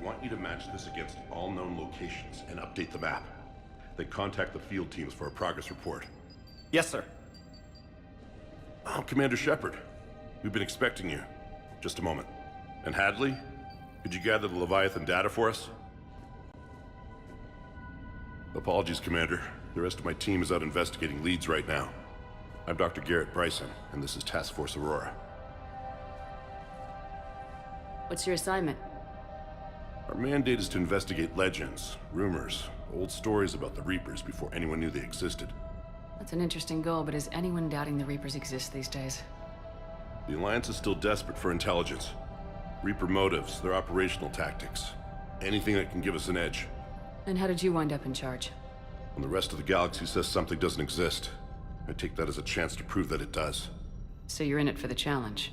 want you to match this against all known locations and update the map. Then contact the field teams for a progress report. Yes, sir. I'm Commander Shepard. We've been expecting you. Just a moment. And Hadley, could you gather the Leviathan data for us? Apologies, Commander. The rest of my team is out investigating leads right now. I'm Dr. Garrett Bryson, and this is Task Force Aurora. What's your assignment? Our mandate is to investigate legends, rumors, old stories about the Reapers before anyone knew they existed. That's an interesting goal, but is anyone doubting the Reapers exist these days? The Alliance is still desperate for intelligence. Reaper motives, their operational tactics. Anything that can give us an edge. And how did you wind up in charge? When the rest of the galaxy says something doesn't exist, I take that as a chance to prove that it does. So you're in it for the challenge?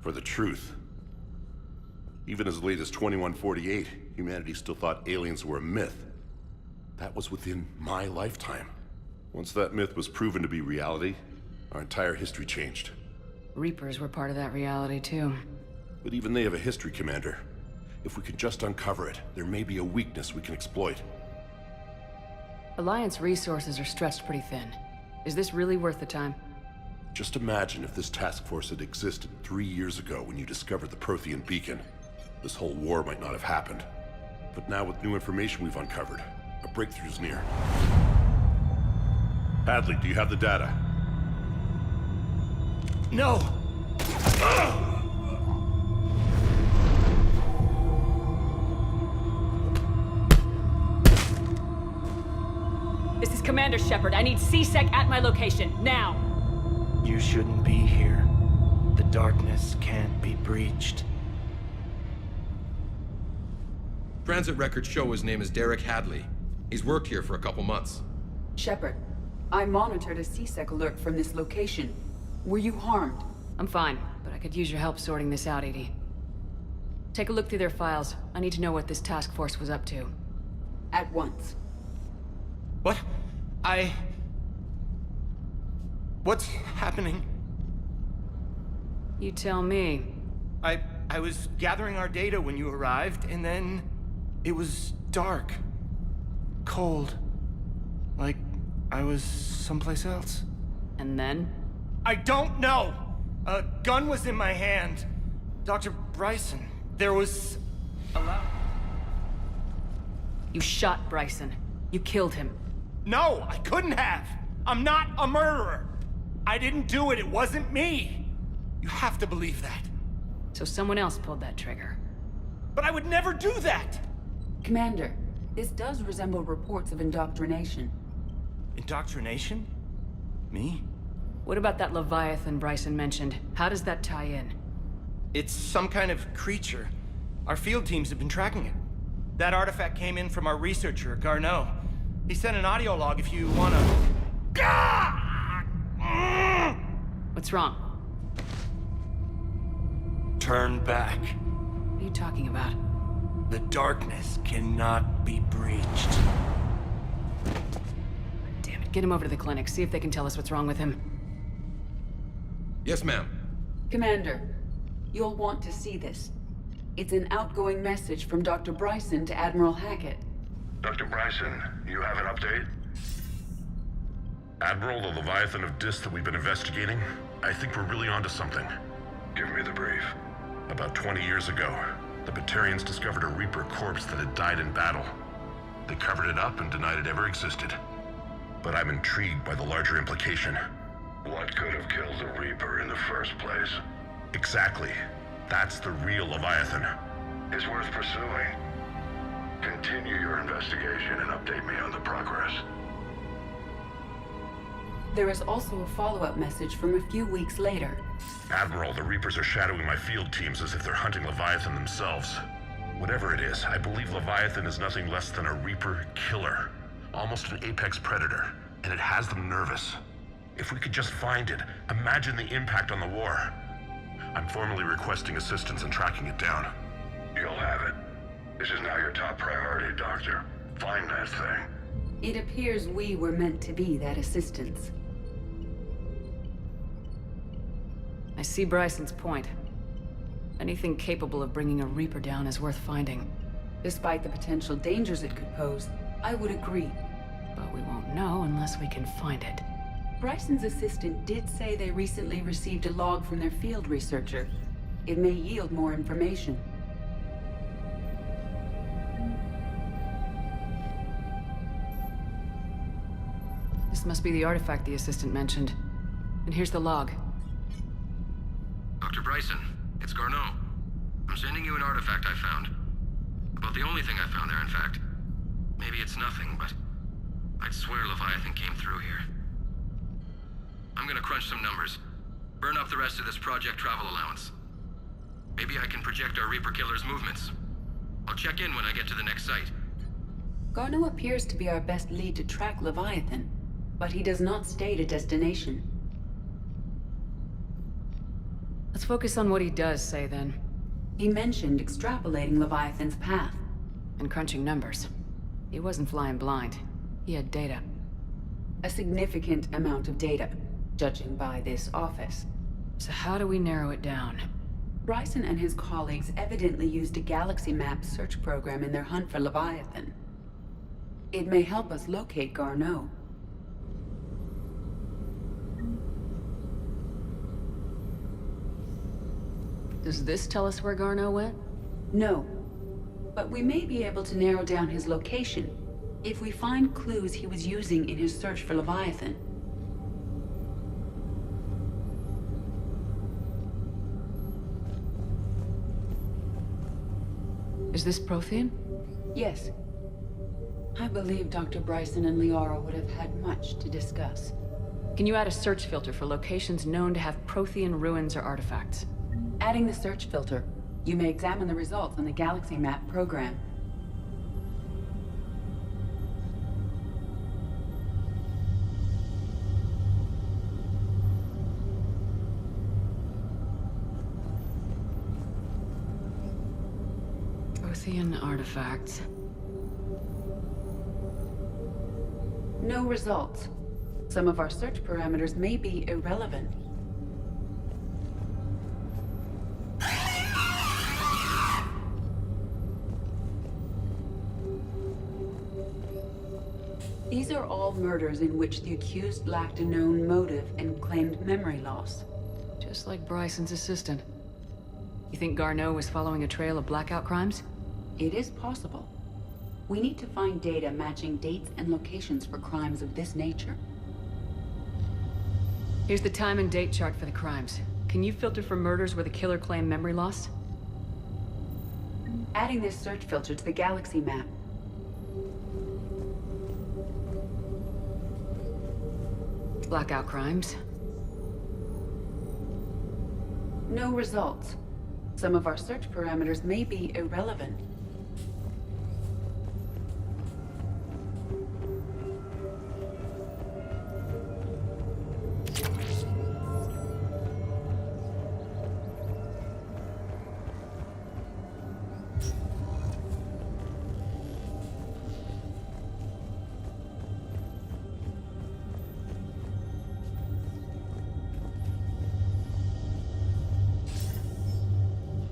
For the truth. Even as late as 2148, humanity still thought aliens were a myth. That was within my lifetime. Once that myth was proven to be reality, our entire history changed. Reapers were part of that reality, too. But even they have a history, Commander. If we can just uncover it, there may be a weakness we can exploit. Alliance resources are stretched pretty thin. Is this really worth the time? Just imagine if this task force had existed 3 years ago when you discovered the Prothean beacon. This whole war might not have happened. But now with new information we've uncovered, a breakthrough's near. Hadley, do you have the data? No! This is Commander Shepard. I need C-Sec at my location, now! You shouldn't be here. The darkness can't be breached. Transit records show his name is Derek Hadley. He's worked here for a couple months. Shepard, I monitored a C-Sec alert from this location. Were you harmed? I'm fine, but I could use your help sorting this out, Edie. Take a look through their files. I need to know what this task force was up to. At once. What? What's happening? You tell me. I was gathering our data when you arrived, and then it was dark. Cold. Like I was someplace else. And then? I don't know! A gun was in my hand. Dr. Bryson, there was a You shot Bryson. You killed him. No, I couldn't have! I'm not a murderer! I didn't do it, it wasn't me! You have to believe that. So someone else pulled that trigger. But I would never do that! Commander, this does resemble reports of indoctrination. Indoctrination? Me? What about that Leviathan Bryson mentioned? How does that tie in? It's some kind of creature. Our field teams have been tracking it. That artifact came in from our researcher, Garneau. He sent an audio log if you wanna... What's wrong? Turn back. What are you talking about? The darkness cannot be breached. Damn it, get him over to the clinic. See if they can tell us what's wrong with him. Yes, ma'am. Commander, you'll want to see this. It's an outgoing message from Dr. Bryson to Admiral Hackett. Dr. Bryson, you have an update? Admiral, the Leviathan of Dis that we've been investigating, I think we're really onto something. Give me the brief. About 20 years ago, the Batarians discovered a Reaper corpse that had died in battle. They covered it up and denied it ever existed. But I'm intrigued by the larger implication. What could have killed the Reaper in the first place? Exactly. That's the real Leviathan. It's worth pursuing. Continue your investigation and update me on the progress. There is also a follow-up message from a few weeks later. Admiral, the Reapers are shadowing my field teams as if they're hunting Leviathan themselves. Whatever it is, I believe Leviathan is nothing less than a Reaper killer. Almost an apex predator, and it has them nervous. If we could just find it, imagine the impact on the war. I'm formally requesting assistance in tracking it down. You'll have it. This is now your top priority, Doctor. Find that thing. It appears we were meant to be that assistance. I see Bryson's point. Anything capable of bringing a Reaper down is worth finding. Despite the potential dangers it could pose, I would agree. But we won't know unless we can find it. Bryson's assistant did say they recently received a log from their field researcher. It may yield more information. This must be the artifact the assistant mentioned. And here's the log. Dr. Bryson, it's Garneau. I'm sending you an artifact I found. About the only thing I found there, in fact. Maybe it's nothing, but I'd swear Leviathan came through here. I'm gonna crunch some numbers. Burn up the rest of this Project Travel allowance. Maybe I can project our Reaper Killer's movements. I'll check in when I get to the next site. Garneau appears to be our best lead to track Leviathan, but he does not state a destination. Let's focus on what he does say, then. He mentioned extrapolating Leviathan's path. And crunching numbers. He wasn't flying blind. He had data. A significant amount of data, judging by this office. So how do we narrow it down? Bryson and his colleagues evidently used a galaxy map search program in their hunt for Leviathan. It may help us locate Garneau. Does this tell us where Garneau went? No, but we may be able to narrow down his location if we find clues he was using in his search for Leviathan. Is this Prothean? Yes. I believe Dr. Bryson and Liara would have had much to discuss. Can you add a search filter for locations known to have Prothean ruins or artifacts? Adding the search filter, you may examine the results on the Galaxy Map program. Prothean artifacts. No results. Some of our search parameters may be irrelevant. These are all murders in which the accused lacked a known motive and claimed memory loss. Just like Bryson's assistant. You think Garneau was following a trail of blackout crimes? It is possible. We need to find data matching dates and locations for crimes of this nature. Here's the time and date chart for the crimes. Can you filter for murders where the killer claimed memory loss? Adding this search filter to the Galaxy Map. Blackout crimes. No results. Some of our search parameters may be irrelevant.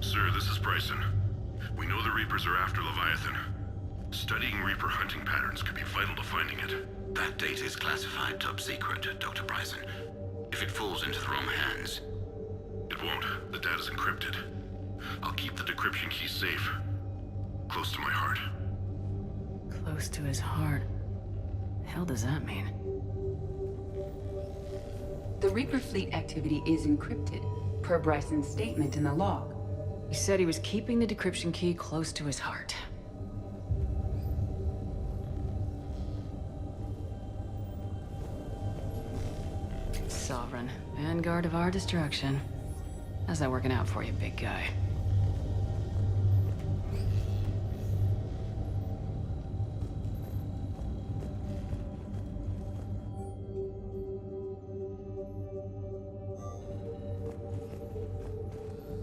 Sir, this is Bryson. We know the Reapers are after Leviathan. Studying Reaper hunting patterns could be vital to finding it. That data is classified top secret, Dr. Bryson. If it falls into the wrong hands... It won't. The data's encrypted. I'll keep the decryption key safe. Close to my heart. Close to his heart. The hell does that mean? The Reaper fleet activity is encrypted, per Bryson's statement in the log. He said he was keeping the decryption key close to his heart. Sovereign, vanguard of our destruction. How's that working out for you, big guy?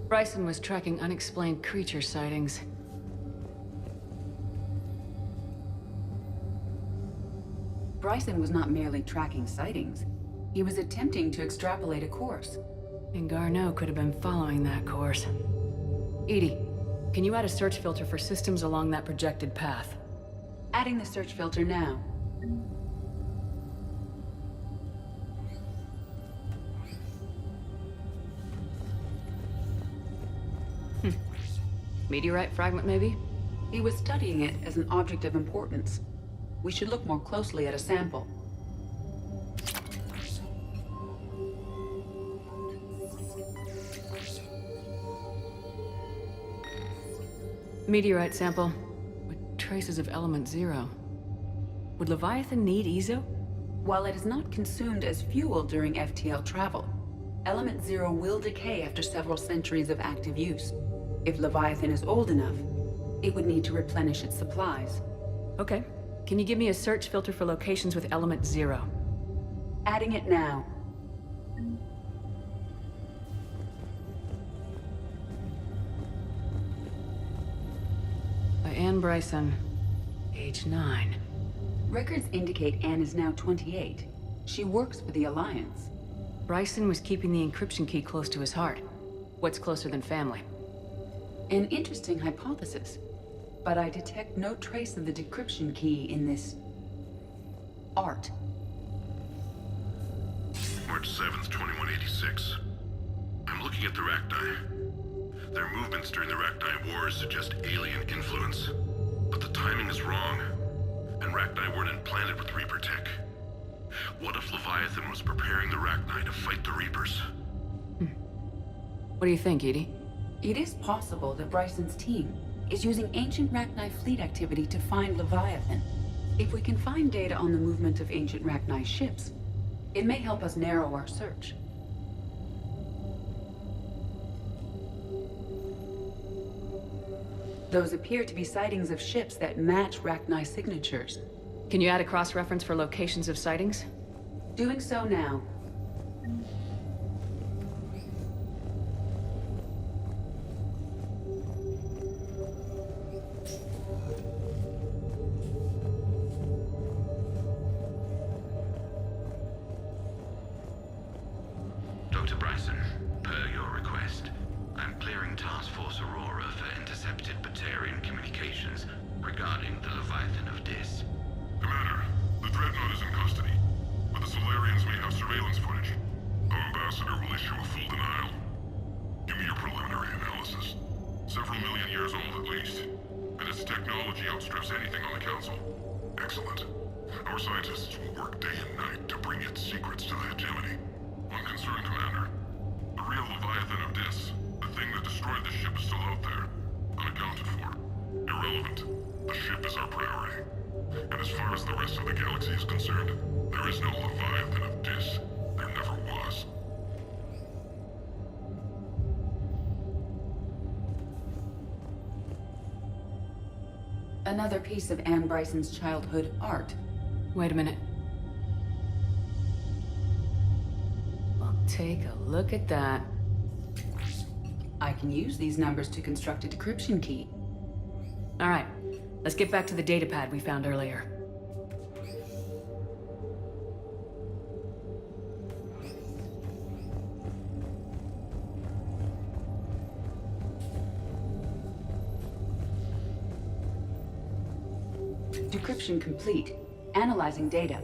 Bryson was tracking unexplained creature sightings. Bryson was not merely tracking sightings. He was attempting to extrapolate a course. And Garneau could have been following that course. Edie, can you add a search filter for systems along that projected path? Adding the search filter now. Meteorite fragment, maybe? He was studying it as an object of importance. We should look more closely at a sample. Meteorite sample with traces of element 0. Would Leviathan need EZO? While it is not consumed as fuel during FTL travel, element 0 will decay after several centuries of active use. If Leviathan is old enough, it would need to replenish its supplies. Okay. Can you give me a search filter for locations with element 0? Adding it now. By Anne Bryson, age 9. Records indicate Anne is now 28. She works for the Alliance. Bryson was keeping the encryption key close to his heart. What's closer than family? An interesting hypothesis, but I detect no trace of the decryption key in this... art. March 7th, 2186. I'm looking at the Rachni. Their movements during the Rachni Wars suggest alien influence. But the timing is wrong, and Rachni weren't implanted with Reaper tech. What if Leviathan was preparing the Rachni to fight the Reapers? What do you think, Edie? It is possible that Bryson's team is using ancient Rachni fleet activity to find Leviathan. If we can find data on the movement of ancient Rachni ships, it may help us narrow our search. Those appear to be sightings of ships that match Rachni signatures. Can you add a cross-reference for locations of sightings? Doing so now. Dr. Bryson, per your request, I'm clearing Task Force Aurora for intercepted Batarian communications regarding the Leviathan of Dis. Commander, the Dreadnought is in custody, but the Solarians may have surveillance footage. Our ambassador will issue a full denial. Give me your preliminary analysis. Several million years old at least, and its technology outstrips anything on the Council. Excellent. Our scientists will work day and night to bring its secrets to the hegemony. One concern, Commander. The real Leviathan of Dis, the thing that destroyed the ship, is still out there, unaccounted for. Irrelevant. The ship is our priority. And as far as the rest of the galaxy is concerned, there is no Leviathan of Dis. There never was. Another piece of Anne Bryson's childhood art. Wait a minute. Well, take a look at that. I can use these numbers to construct a decryption key. All right, let's get back to the datapad we found earlier. Decryption complete. Analyzing data.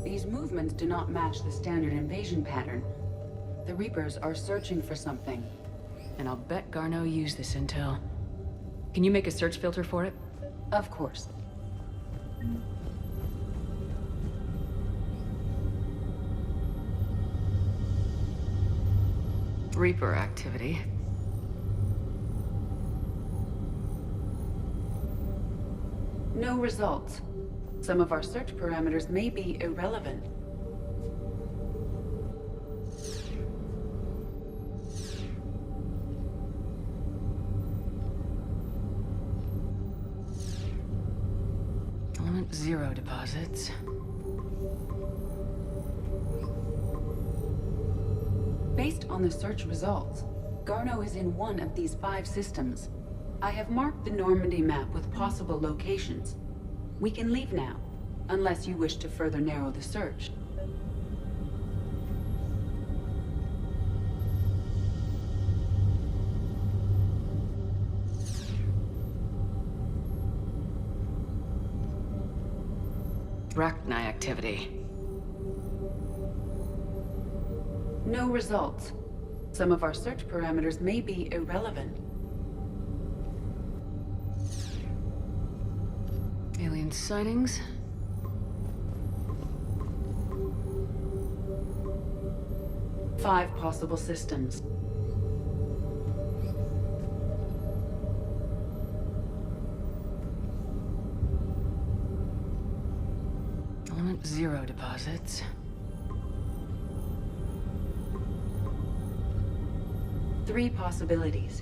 These movements do not match the standard invasion pattern. The Reapers are searching for something. And I'll bet Garneau used this intel. Can you make a search filter for it? Of course. Reaper activity. No results. Some of our search parameters may be irrelevant. Element 0 deposits. Based on the search results, Garneau is in one of these 5 systems. I have marked the Normandy map with possible locations. We can leave now, unless you wish to further narrow the search. Rachni activity. No results. Some of our search parameters may be irrelevant. Alien sightings. Five possible systems. Element 0 deposits. Three possibilities.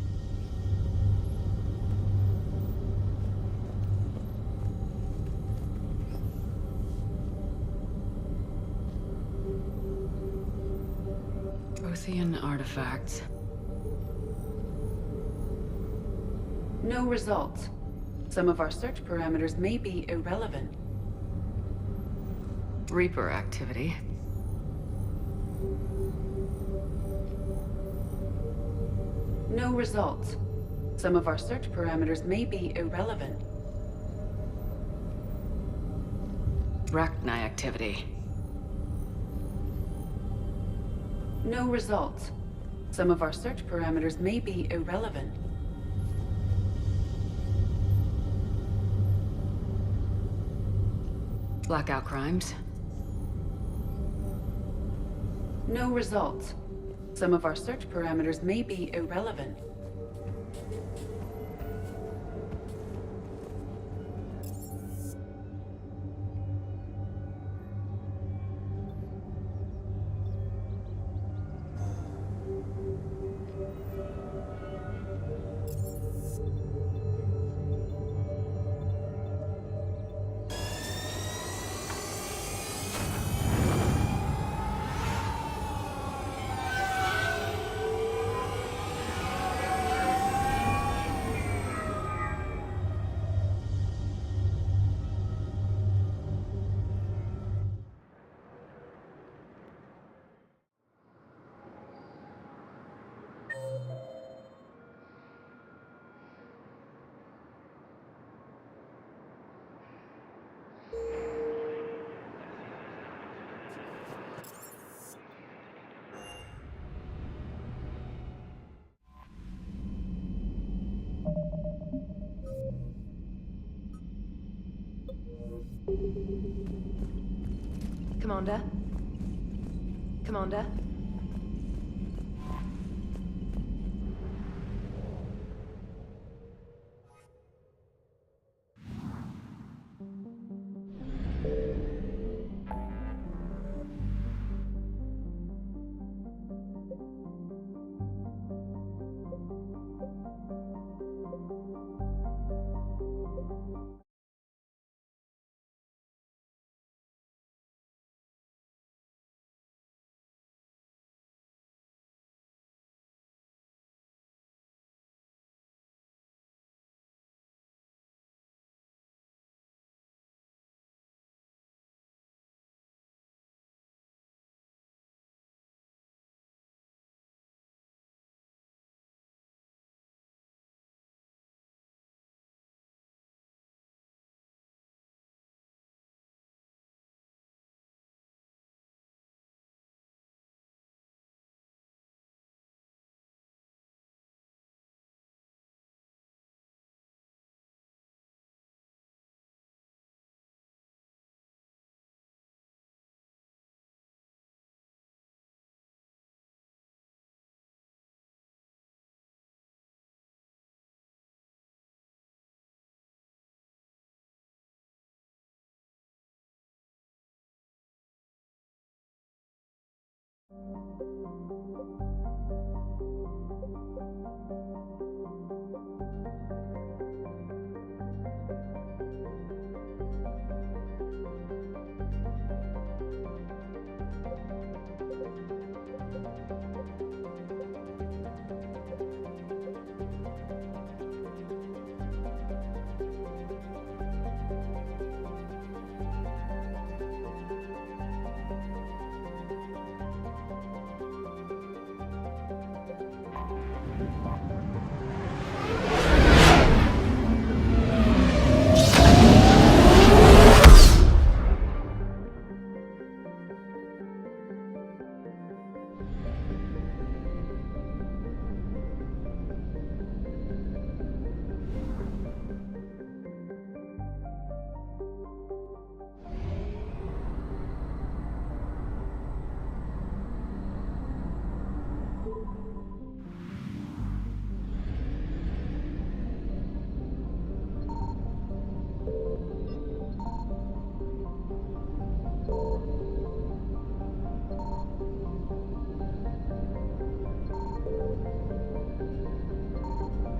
Prothean artifacts. No results. Some of our search parameters may be irrelevant. Reaper activity. No results. Some of our search parameters may be irrelevant. Rachni activity. No results. Some of our search parameters may be irrelevant. Blackout crimes. No results. Some of our search parameters may be irrelevant. Commander? Commander?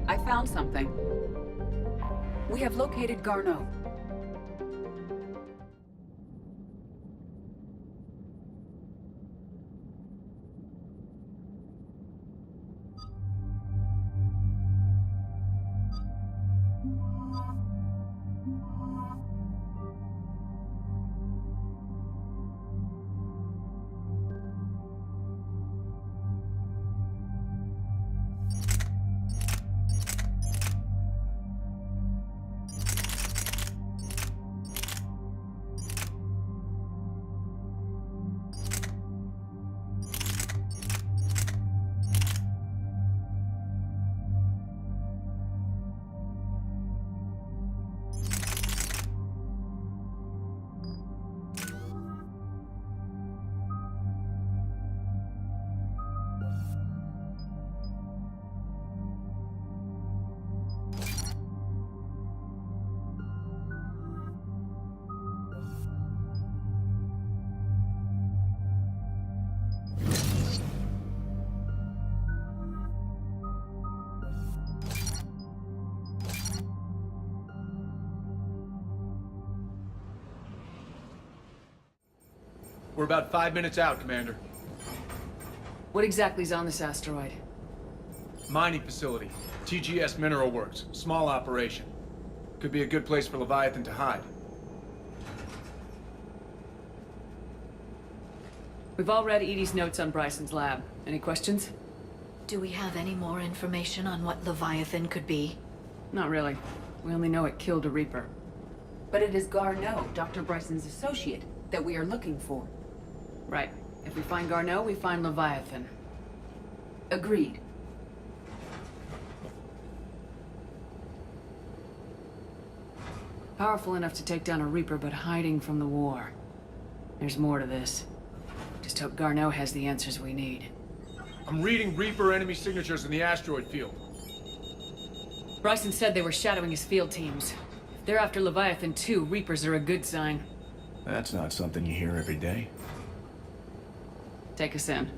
I found something. We have located Garneau. We're about 5 minutes out, Commander. What exactly is on this asteroid? Mining facility. TGS Mineral Works. Small operation. Could be a good place for Leviathan to hide. We've all read Edie's notes on Bryson's lab. Any questions? Do we have any more information on what Leviathan could be? Not really. We only know it killed a Reaper. But it is Garneau, Dr. Bryson's associate, that we are looking for. Right. If we find Garneau, we find Leviathan. Agreed. Powerful enough to take down a Reaper, but hiding from the war. There's more to this. Just hope Garneau has the answers we need. I'm reading Reaper enemy signatures in the asteroid field. Bryson said they were shadowing his field teams. If they're after Leviathan too, Reapers are a good sign. That's not something you hear every day. Take us in.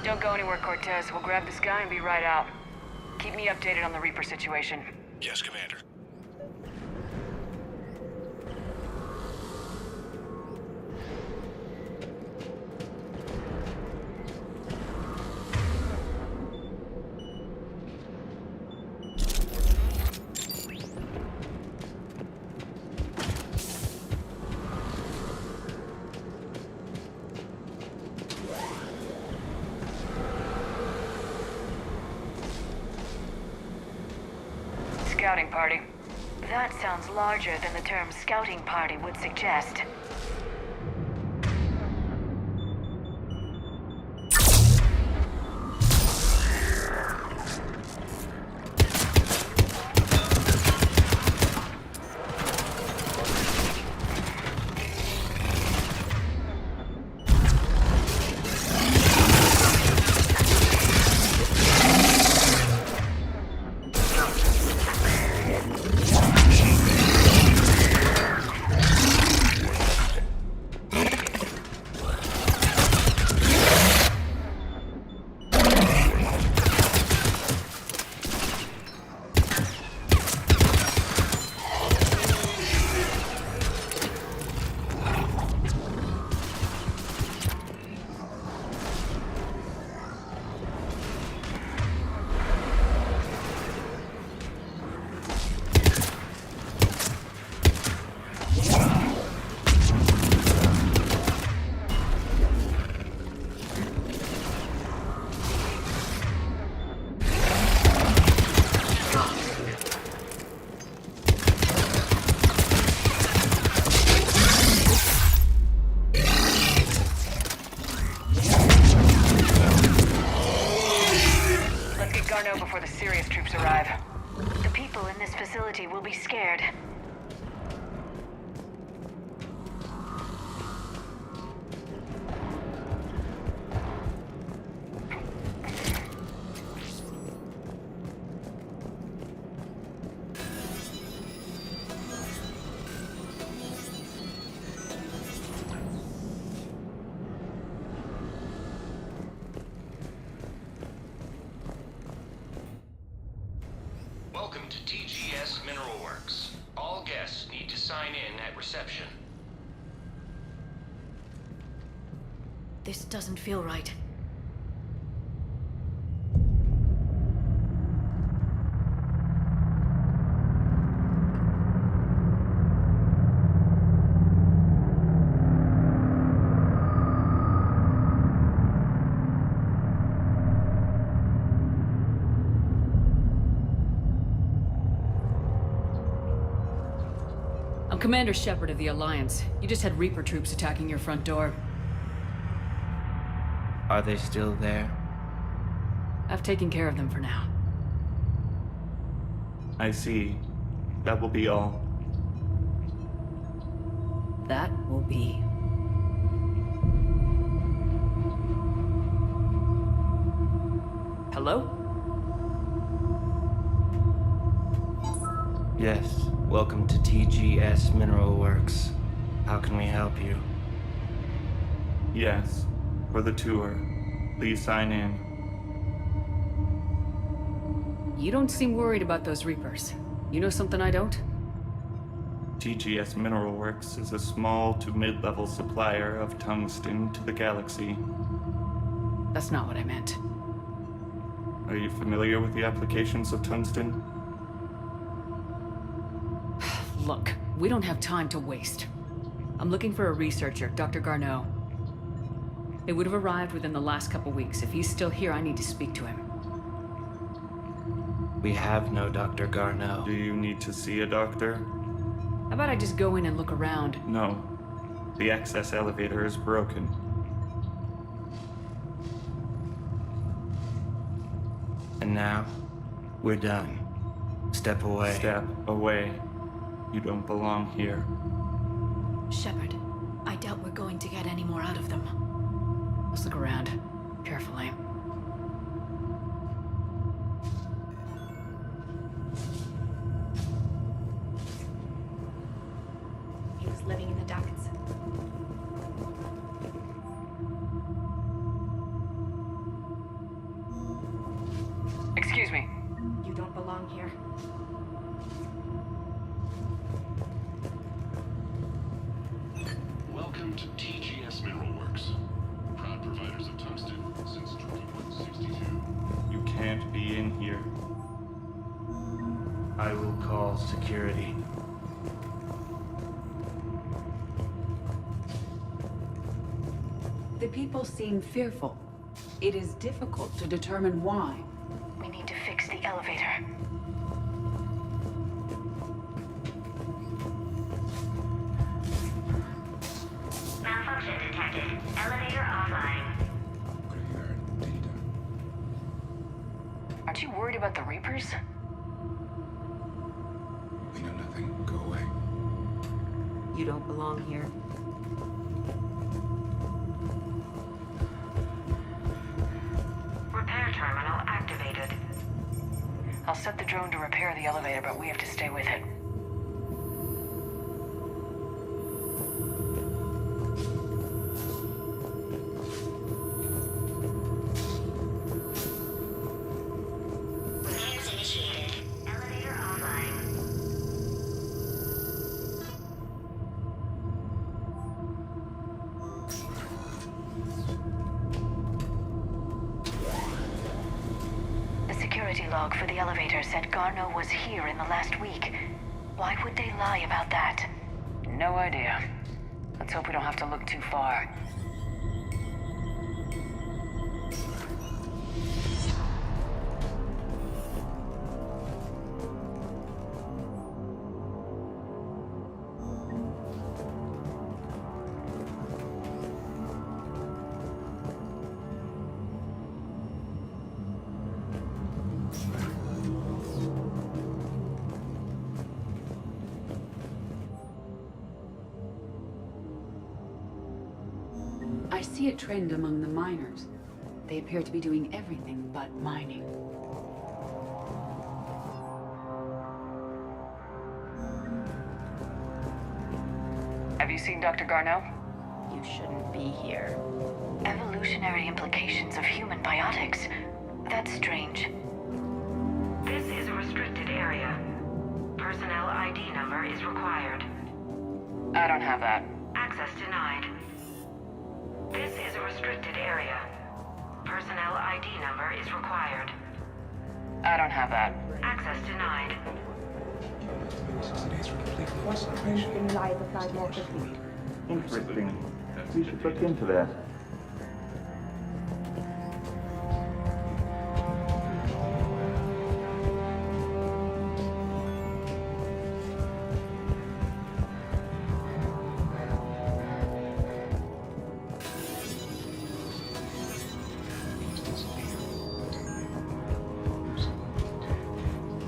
Don't go anywhere, Cortez. We'll grab this guy and be right out. Keep me updated on the Reaper situation. Yes, Commander. Scouting party. That sounds larger than the term scouting party would suggest. before the serious troops arrive. The people in this facility will be scared. Welcome to TGS Mineral Works. All guests need to sign in at reception. This doesn't feel right. I'm Commander Shepard of the Alliance. You just had Reaper troops attacking your front door. Are they still there? I've taken care of them for now. I see. That will be all. That will be. Hello? Yes. Welcome to TGS Mineral Works. How can we help you? Yes. For the tour. Please sign in. You don't seem worried about those Reapers. You know something I don't? TGS Mineral Works is a small to mid-level supplier of tungsten to the galaxy. That's not what I meant. Are you familiar with the applications of tungsten? Look, we don't have time to waste. I'm looking for a researcher, Dr. Garneau. They would have arrived within the last couple weeks. If he's still here, I need to speak to him. We have no Dr. Garneau. Do you need to see a doctor? How about I just go in and look around? No. The access elevator is broken. And now, we're done. Step away. Step away. You don't belong here. Shepard, I doubt we're going to get any more out of them. Let's look around. Carefully. He was living in the ducts. Excuse me. You don't belong here. Welcome to TGS Mineral Works. Proud providers of tungsten since 2162. You can't be in here. I will call security. The people seem fearful. It is difficult to determine why. We need to fix the elevator. Malfunction detected. Elevator offline. Aren't you worried about the Reapers? We know nothing. Go away. You don't belong here. Repair terminal activated. I'll set the drone to repair the elevator, but we have to stay with it. Repairs initiated. Elevator offline. The security log for the elevator said Garneau was here in the last week. Why would they lie about that? No idea. Let's hope we don't have to look too far. I see a trend among the miners. They appear to be doing everything but mining. Have you seen Dr. Garneau? You shouldn't be here. Evolutionary implications of human biotics. That's strange. This is a restricted area. Personnel ID number is required. I don't have that. Access denied. This is a restricted area. Personnel ID number is required. I don't have that. Access denied. Instant lies applied more quickly. Interesting. We should look into that.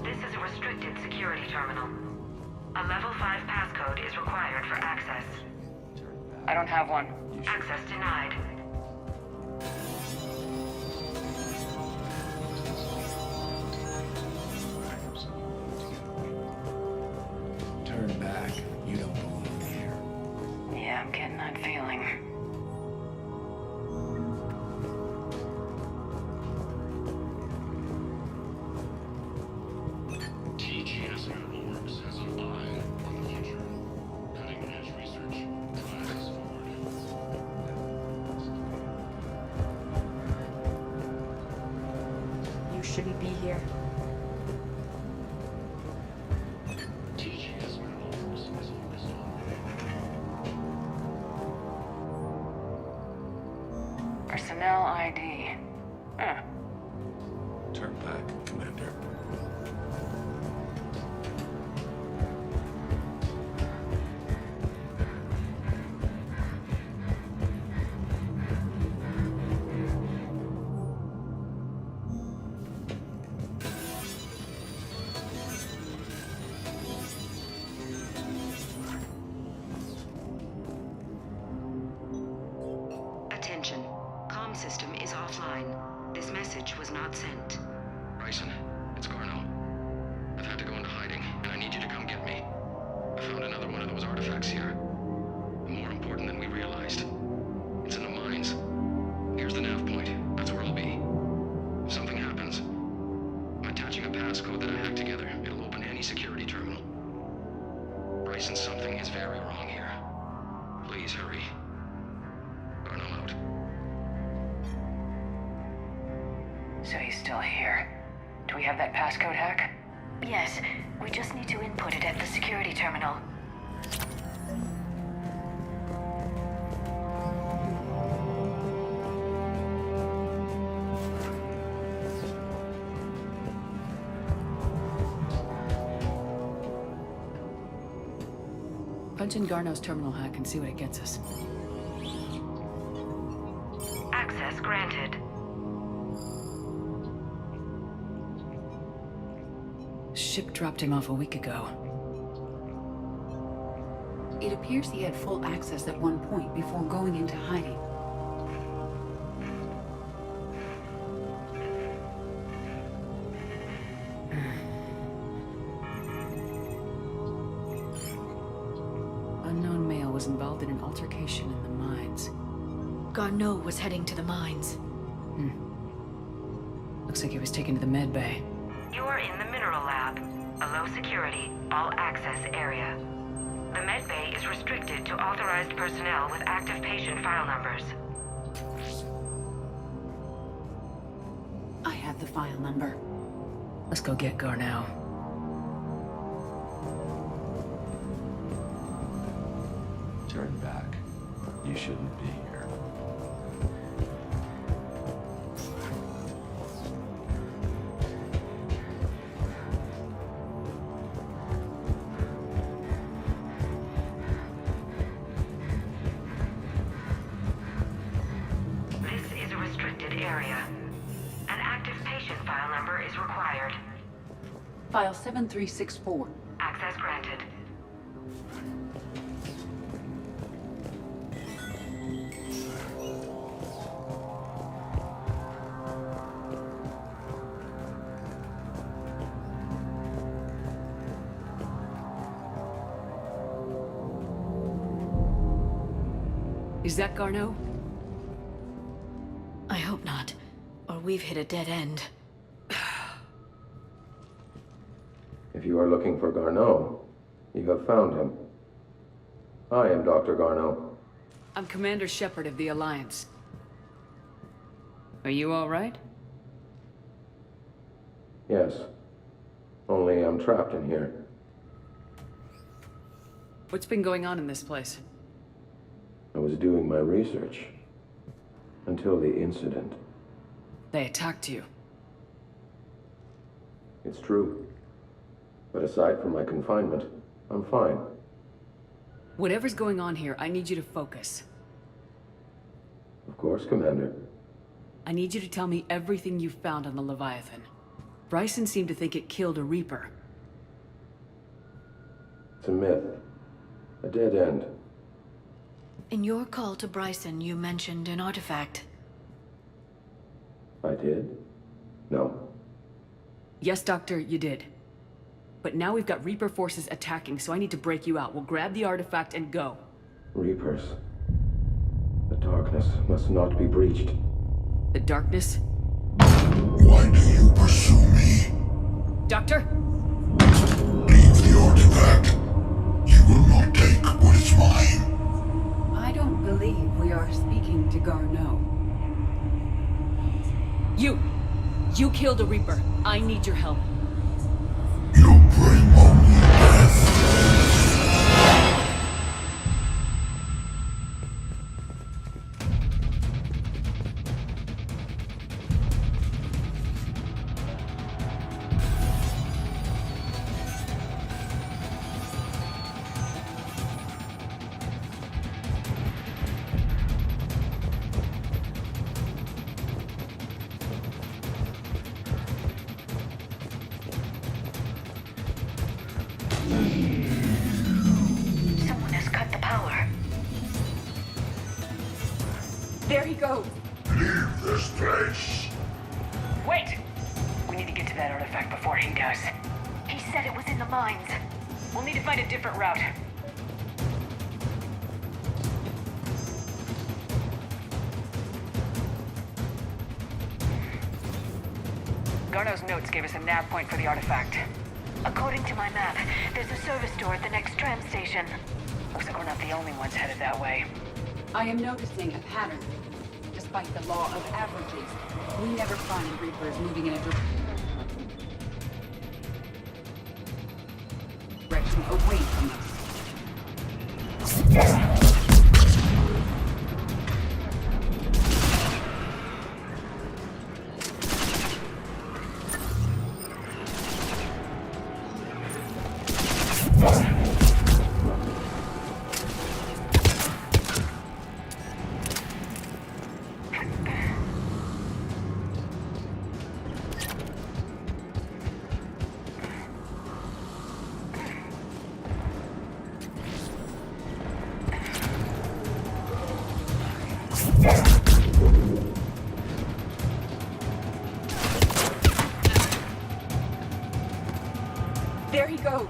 This is a restricted security terminal. A level 5 passcode is required for access. I don't have one. Access denied. Turn back. You don't belong here. Yeah, I'm getting that feeling. TGS Works has an eye on the future. Cutting-edge research drives us forward. You shouldn't be here. TGS Works is always on. Personnel ID. Huh. Turn back, Commander. Attention. Comm system is offline. This message was not sent. Bryson, it's Garneau. I've had to go into hiding, and I need you to come get me. I found another one of those artifacts here. More important than we realized. It's in the mines. Here's the nav point. That's where I'll be. If something happens, I'm attaching a passcode that I hacked together. It'll open any security terminal. Bryson, something is very wrong here. Please hurry. Garneau out. So he's still here. Do we have that passcode hack? Yes, we just need to input it at the security terminal. Punch in Garneau's terminal hack and see what it gets us. Access granted. Ship dropped him off a week ago. It appears he had full access at one point before going into hiding. Unknown male was involved in an altercation in the mines. Garneau was heading to the mines. Looks like he was taken to the med bay. You are in the mineral lab, a low security, all access area. The med bay is restricted to authorized personnel with active patient file numbers. I have the file number. Let's go get Garneau. Turn back. You shouldn't be here. This is a restricted area. An active patient file number is required. File 7364. Access granted. Is that Garneau? I hope not, or we've hit a dead end. If you are looking for Garneau, you have found him. I am Dr. Garneau. I'm Commander Shepard of the Alliance. Are you all right? Yes. Only I'm trapped in here. What's been going on in this place? I was doing my research. Until the incident. They attacked you. It's true. But aside from my confinement, I'm fine. Whatever's going on here, I need you to focus. Of course, Commander. I need you to tell me everything you found on the Leviathan. Bryson seemed to think it killed a Reaper. It's a myth. A dead end. In your call to Bryson, you mentioned an artifact. I did? No. Yes, Doctor, you did. But now we've got Reaper forces attacking, so I need to break you out. We'll grab the artifact and go. Reapers. The darkness must not be breached. The darkness? Why do you pursue me? Doctor? Leave the artifact. You will not take what is mine. I don't believe we are speaking to Garneau. You killed a Reaper. I need your help. You bring only death. Someone has cut the power. There he goes. Leave this place. Wait! We need to get to that artifact before he does. He said it was in the mines. We'll need to find a different route. Garneau's notes gave us a nav point for the artifact. According to my map, there's a service door at the next tram station. Looks like we're not the only ones headed that way. I am noticing a pattern. Despite the law of averages, we never find Reapers moving in a direction away from us. There he goes.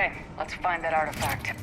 Okay, let's find that artifact.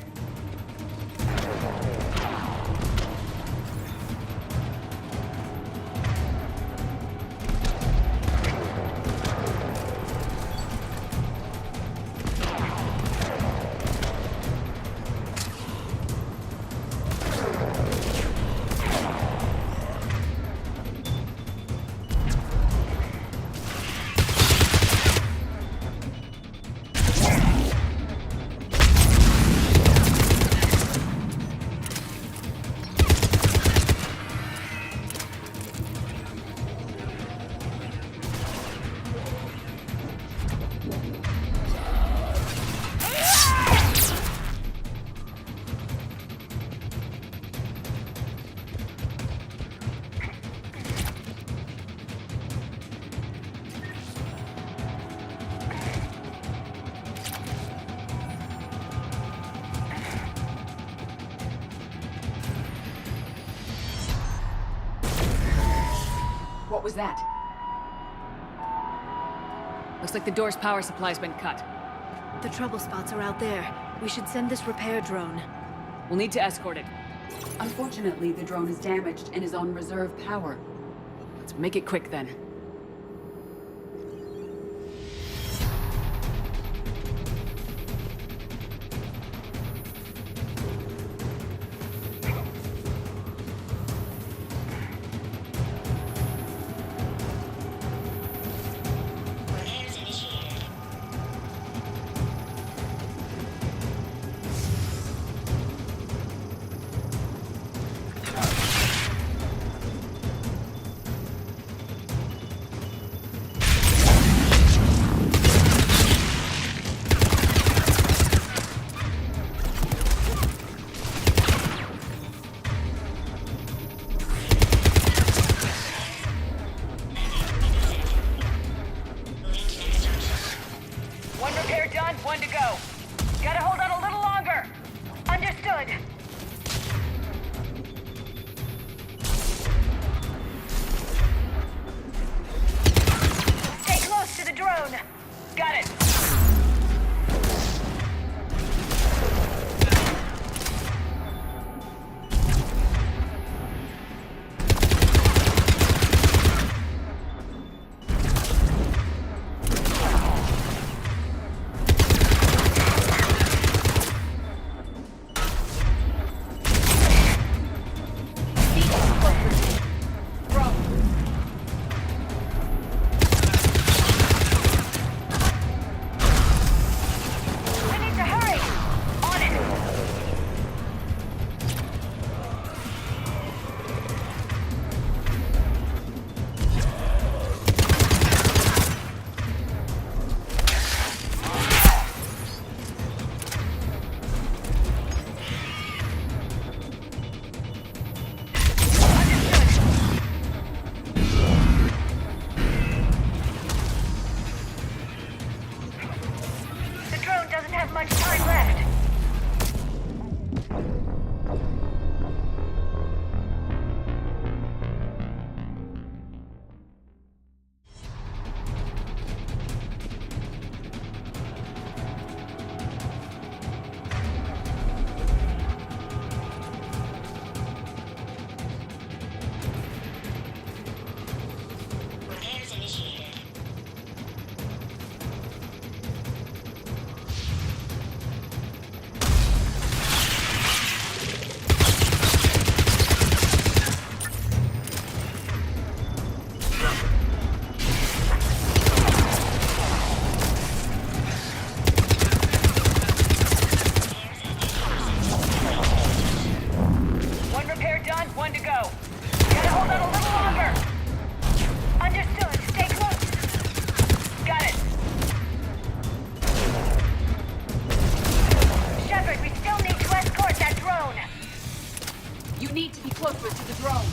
What was that? Looks like the door's power supply's been cut. The trouble spots are out there. We should send this repair drone. We'll need to escort it. Unfortunately, the drone is damaged and is on reserve power. Let's make it quick then. One repair done, one to go. Gotta hold on a little longer. Understood. Stay close to the drone. Got it. Much time left. Repairs initiated. One to go. Gotta hold on a little longer. Understood. Stay close. Got it. Shepard, we still need to escort that drone. You need to be closer to the drone.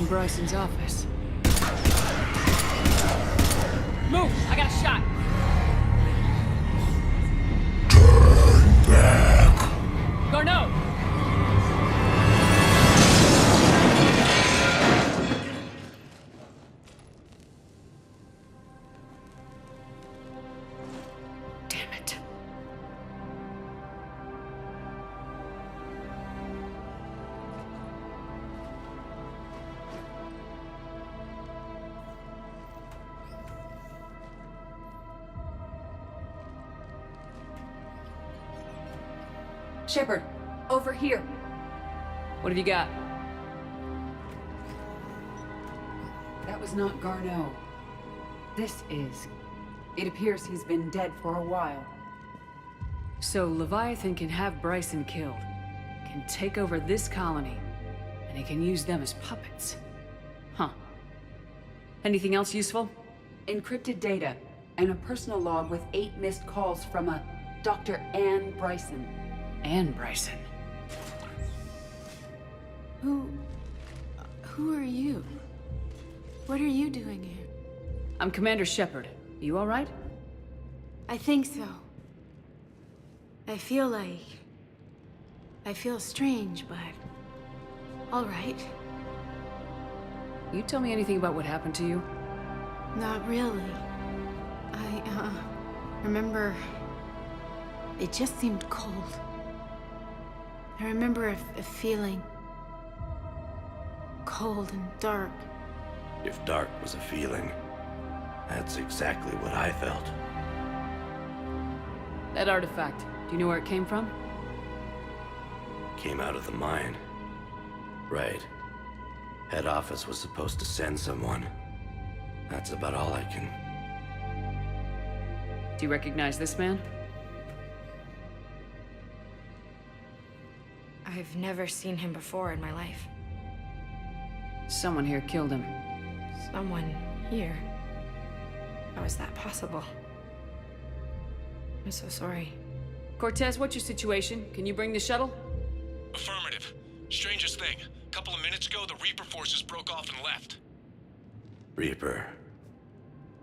Bryson's office. Move! I got a shot! Turn back! Garneau! Damn it. Shepard, over here. What have you got? That was not Garneau. This is. It appears he's been dead for a while. So Leviathan can have Bryson killed, can take over this colony, and he can use them as puppets. Huh. Anything else useful? Encrypted data, and a personal log with 8 missed calls from a Dr. Anne Bryson. Anne Bryson. Who are you? What are you doing here? I'm Commander Shepard. You all right? I think so. I feel strange, but... all right. You tell me anything about what happened to you? Not really. I remember... it just seemed cold. I remember a feeling... cold and dark. If dark was a feeling, that's exactly what I felt. That artifact, do you know where it came from? Came out of the mine. Right. Head office was supposed to send someone. That's about all I can... Do you recognize this man? I've never seen him before in my life. Someone here killed him. Someone here? How is that possible? I'm so sorry. Cortez, what's your situation? Can you bring the shuttle? Affirmative. Strangest thing. A couple of minutes ago, the Reaper forces broke off and left. Reaper.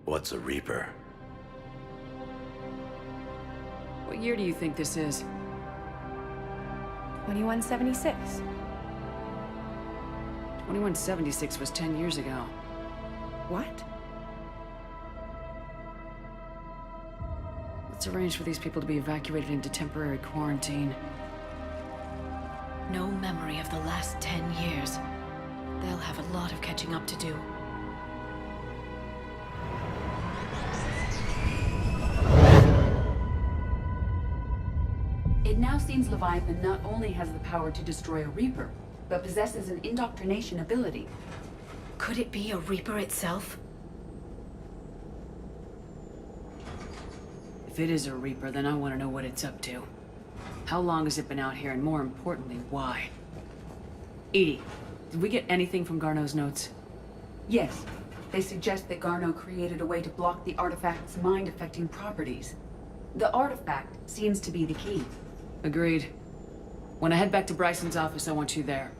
What's a Reaper? What year do you think this is? 2176. 2176 was 10 years ago. What? Let's arrange for these people to be evacuated into temporary quarantine. No memory of the last 10 years. They'll have a lot of catching up to do. It now seems Leviathan not only has the power to destroy a Reaper, but possesses an indoctrination ability. Could it be a Reaper itself? If it is a Reaper, then I want to know what it's up to. How long has it been out here, and more importantly, why? Edie, did we get anything from Garneau's notes? Yes. They suggest that Garneau created a way to block the artifact's mind-affecting properties. The artifact seems to be the key. Agreed. When I head back to Bryson's office, I want you there.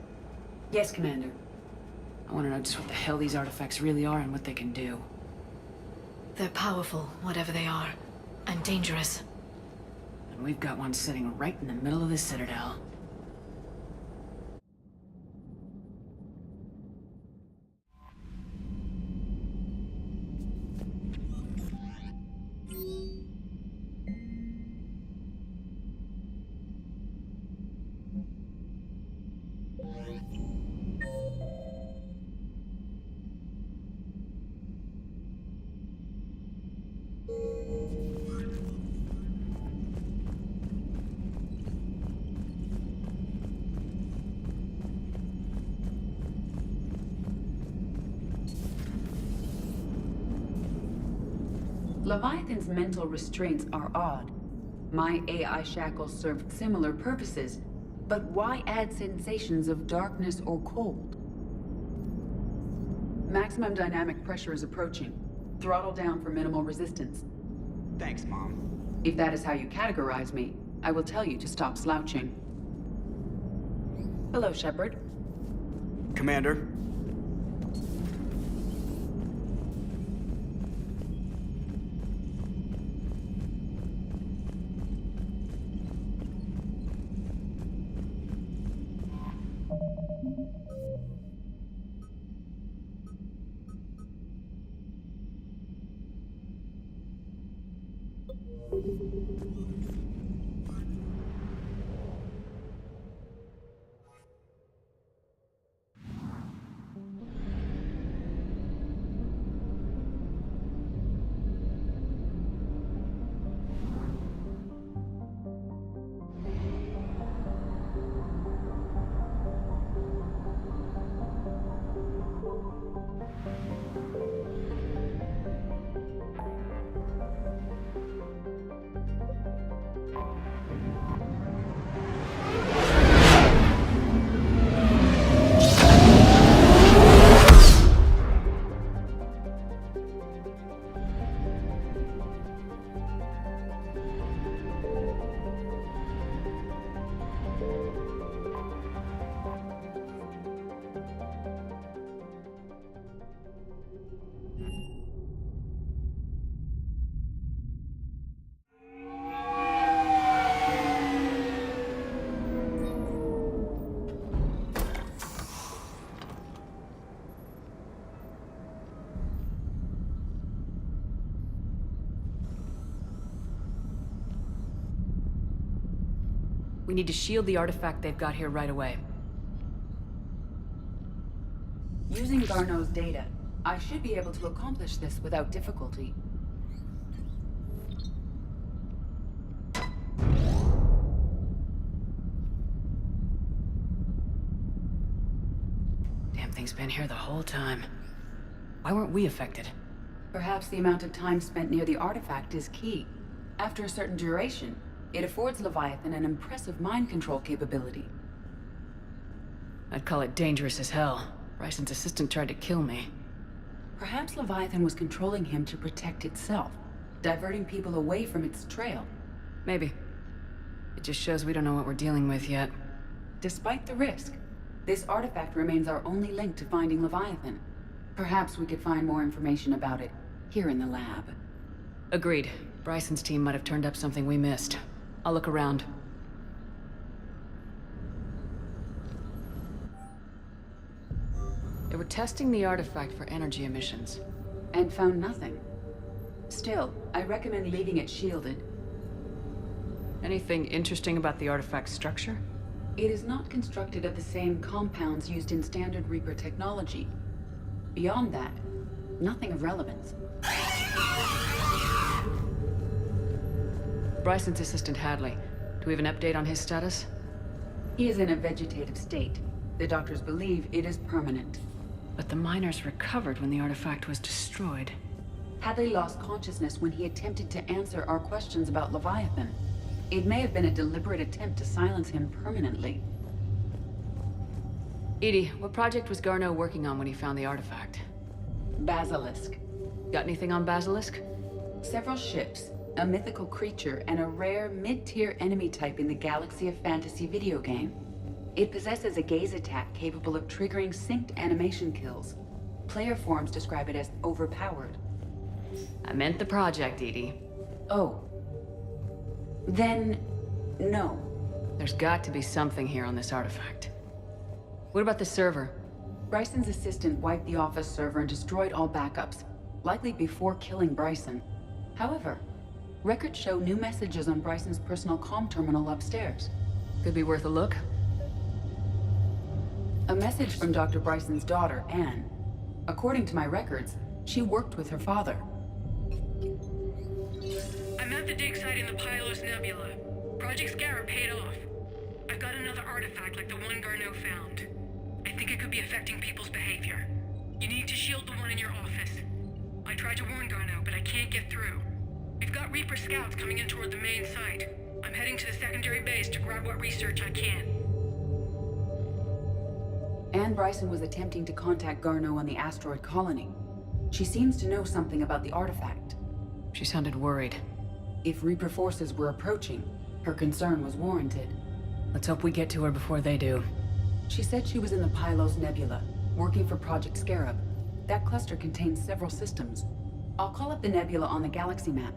Yes, Commander. I want to know just what the hell these artifacts really are and what they can do. They're powerful, whatever they are. And dangerous. And we've got one sitting right in the middle of the Citadel. Leviathan's mental restraints are odd. My AI shackles served similar purposes, but why add sensations of darkness or cold? Maximum dynamic pressure is approaching. Throttle down for minimal resistance. Thanks, Mom. If that is how you categorize me, I will tell you to stop slouching. Hello, Shepard. Commander, We need to shield the artifact they've got here right away. Using Garneau's data, I should be able to accomplish this without difficulty. Damn thing's been here the whole time. Why weren't we affected? Perhaps the amount of time spent near the artifact is key. After a certain duration, it affords Leviathan an impressive mind control capability. I'd call it dangerous as hell. Bryson's assistant tried to kill me. Perhaps Leviathan was controlling him to protect itself, diverting people away from its trail. Maybe. It just shows we don't know what we're dealing with yet. Despite the risk, this artifact remains our only link to finding Leviathan. Perhaps we could find more information about it here in the lab. Agreed. Bryson's team might have turned up something we missed. I'll look around. They were testing the artifact for energy emissions. And found nothing. Still, I recommend leaving it shielded. Anything interesting about the artifact's structure? It is not constructed of the same compounds used in standard Reaper technology. Beyond that, nothing of relevance. Bryson's assistant Hadley. Do we have an update on his status? He is in a vegetative state. The doctors believe it is permanent. But the miners recovered when the artifact was destroyed. Hadley lost consciousness when he attempted to answer our questions about Leviathan. It may have been a deliberate attempt to silence him permanently. Edie, what project was Garneau working on when he found the artifact? Basilisk. Got anything on Basilisk? Several ships, a mythical creature, and a rare mid-tier enemy type in the Galaxy of Fantasy video game. It possesses a gaze attack capable of triggering synced animation kills. Player forums describe it as overpowered. I meant the project, Edie. Oh. Then, no. There's got to be something here on this artifact. What about the server? Bryson's assistant wiped the office server and destroyed all backups, likely before killing Bryson. However, records show new messages on Bryson's personal comm terminal upstairs. Could be worth a look. A message from Dr. Bryson's daughter, Anne. According to my records, she worked with her father. I'm at the dig site in the Pylos Nebula. Project Scarab paid off. I've got another artifact like the one Garneau found. I think it could be affecting people's behavior. You need to shield the one in your office. I tried to warn Garneau, but I can't get through. We've got Reaper scouts coming in toward the main site. I'm heading to the secondary base to grab what research I can. Anne Bryson was attempting to contact Garneau on the asteroid colony. She seems to know something about the artifact. She sounded worried. If Reaper forces were approaching, her concern was warranted. Let's hope we get to her before they do. She said she was in the Pylos Nebula, working for Project Scarab. That cluster contains several systems. I'll call up the nebula on the galaxy map.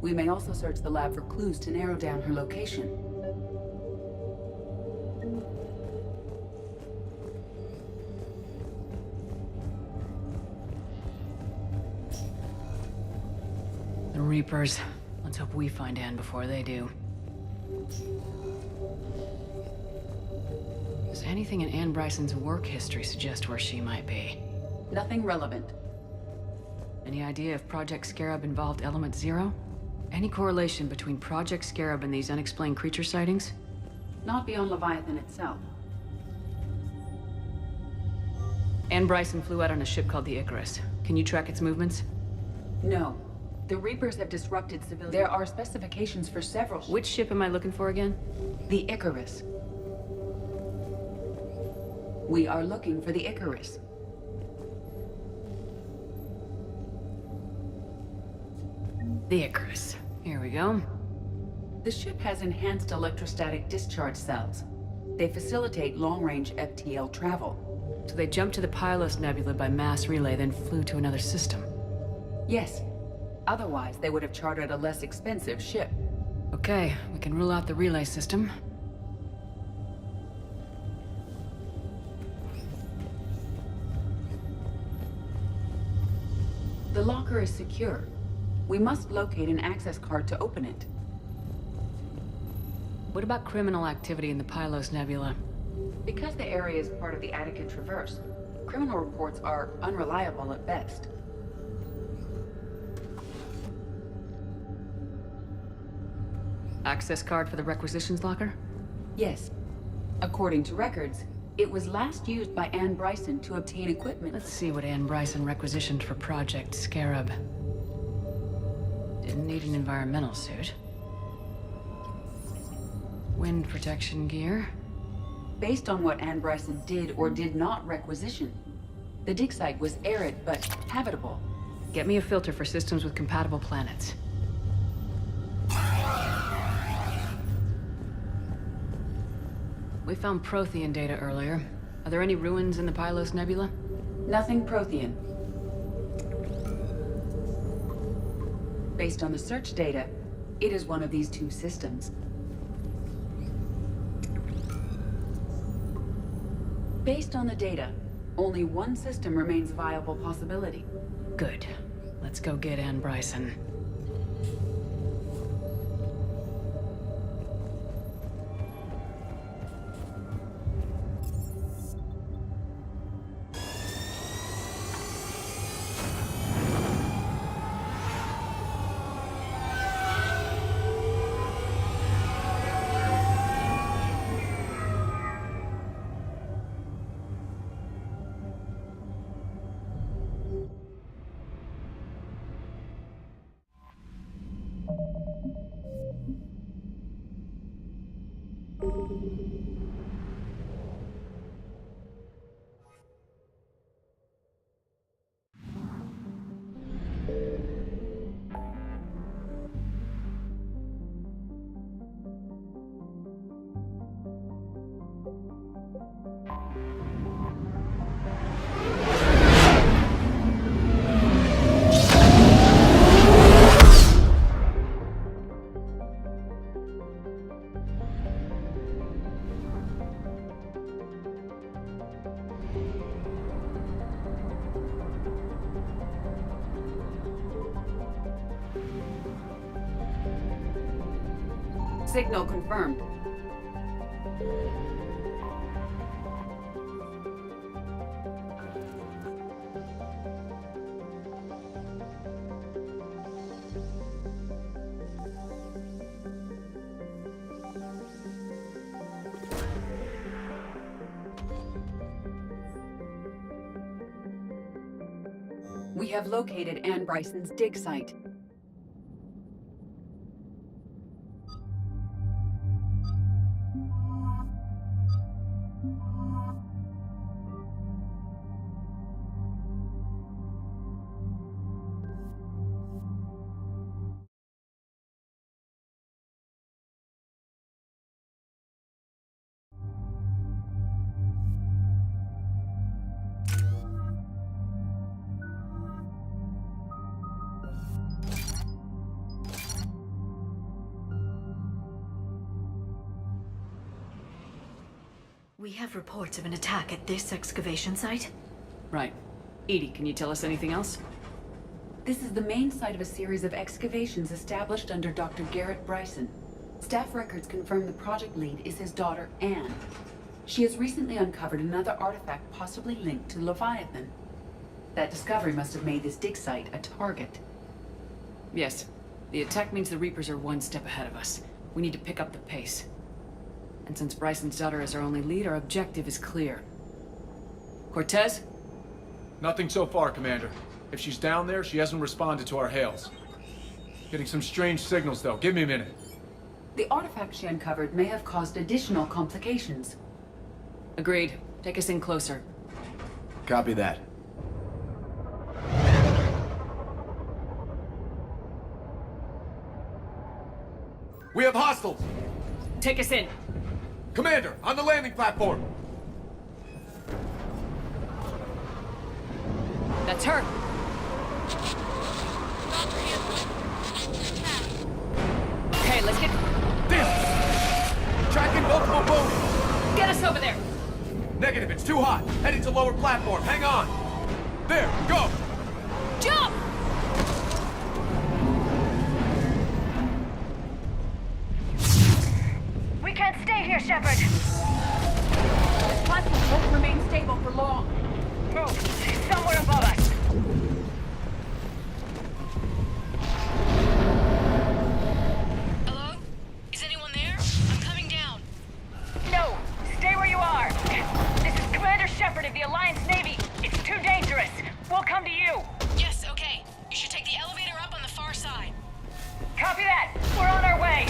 We may also search the lab for clues to narrow down her location. The Reapers. Let's hope we find Anne before they do. Does anything in Anne Bryson's work history suggest where she might be? Nothing relevant. Any idea if Project Scarab involved Element Zero? Any correlation between Project Scarab and these unexplained creature sightings? Not beyond Leviathan itself. Anne Bryson flew out on a ship called the Icarus. Can you track its movements? No. The Reapers have disrupted civilians. There are specifications for several ships. Which ship am I looking for again? The Icarus. We are looking for the Icarus. The Icarus. Here we go. The ship has enhanced electrostatic discharge cells. They facilitate long-range FTL travel. So they jumped to the Pylos Nebula by mass relay, then flew to another system. Yes. Otherwise, they would have chartered a less expensive ship. Okay, we can rule out the relay system. The locker is secure. We must locate an access card to open it. What about criminal activity in the Pylos Nebula? Because the area is part of the Attica Traverse, criminal reports are unreliable at best. Access card for the requisitions locker? Yes. According to records, it was last used by Anne Bryson to obtain equipment. Let's see what Anne Bryson requisitioned for Project Scarab. Didn't need an environmental suit. Wind protection gear. Based on what Anne Bryson did or did not requisition, the dig site was arid but habitable. Get me a filter for systems with compatible planets. We found Prothean data earlier. Are there any ruins in the Pylos Nebula? Nothing Prothean. Based on the search data, it is one of these two systems. Based on the data, only one system remains a viable possibility. Good. Let's go get Anne Bryson. Signal confirmed. We have located Anne Bryson's dig site. We have reports of an attack at this excavation site. Right. Edie, can you tell us anything else? This is the main site of a series of excavations established under Dr. Garrett Bryson. Staff records confirm the project lead is his daughter, Anne. She has recently uncovered another artifact possibly linked to Leviathan. That discovery must have made this dig site a target. Yes. The attack means the Reapers are one step ahead of us. We need to pick up the pace. And since Bryson's daughter is our only lead, our objective is clear. Cortez? Nothing so far, Commander. If she's down there, she hasn't responded to our hails. Getting some strange signals, though. Give me a minute. The artifact she uncovered may have caused additional complications. Agreed. Take us in closer. Copy that. We have hostiles! Take us in. Commander, on the landing platform! That's her. Okay, let's get... Damn! Tracking multiple boats! Get us over there! Negative, it's too hot. Heading to lower platform. Hang on! There, go! Jump! We can't stay here, Shepard. This platform won't remain stable for long. Move! Somewhere above us! Hello? Is anyone there? I'm coming down. No! Stay where you are! This is Commander Shepard of the Alliance Navy. It's too dangerous. We'll come to you. Yes, okay. You should take the elevator up on the far side. Copy that! We're on our way!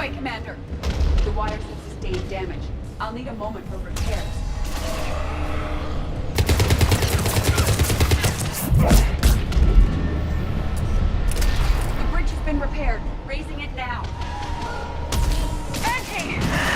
way, Commander. The wires have sustained damage. I'll need a moment for repairs. The bridge has been repaired. Raising it now. Angie!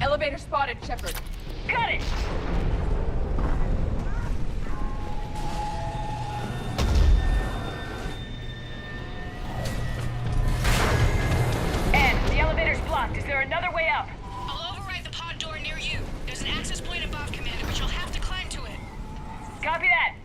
Elevator spotted, Shepard. Got it! Ann, the elevator's blocked. Is there another way up? I'll override the pod door near you. There's an access point above, Commander, but you'll have to climb to it. Copy that.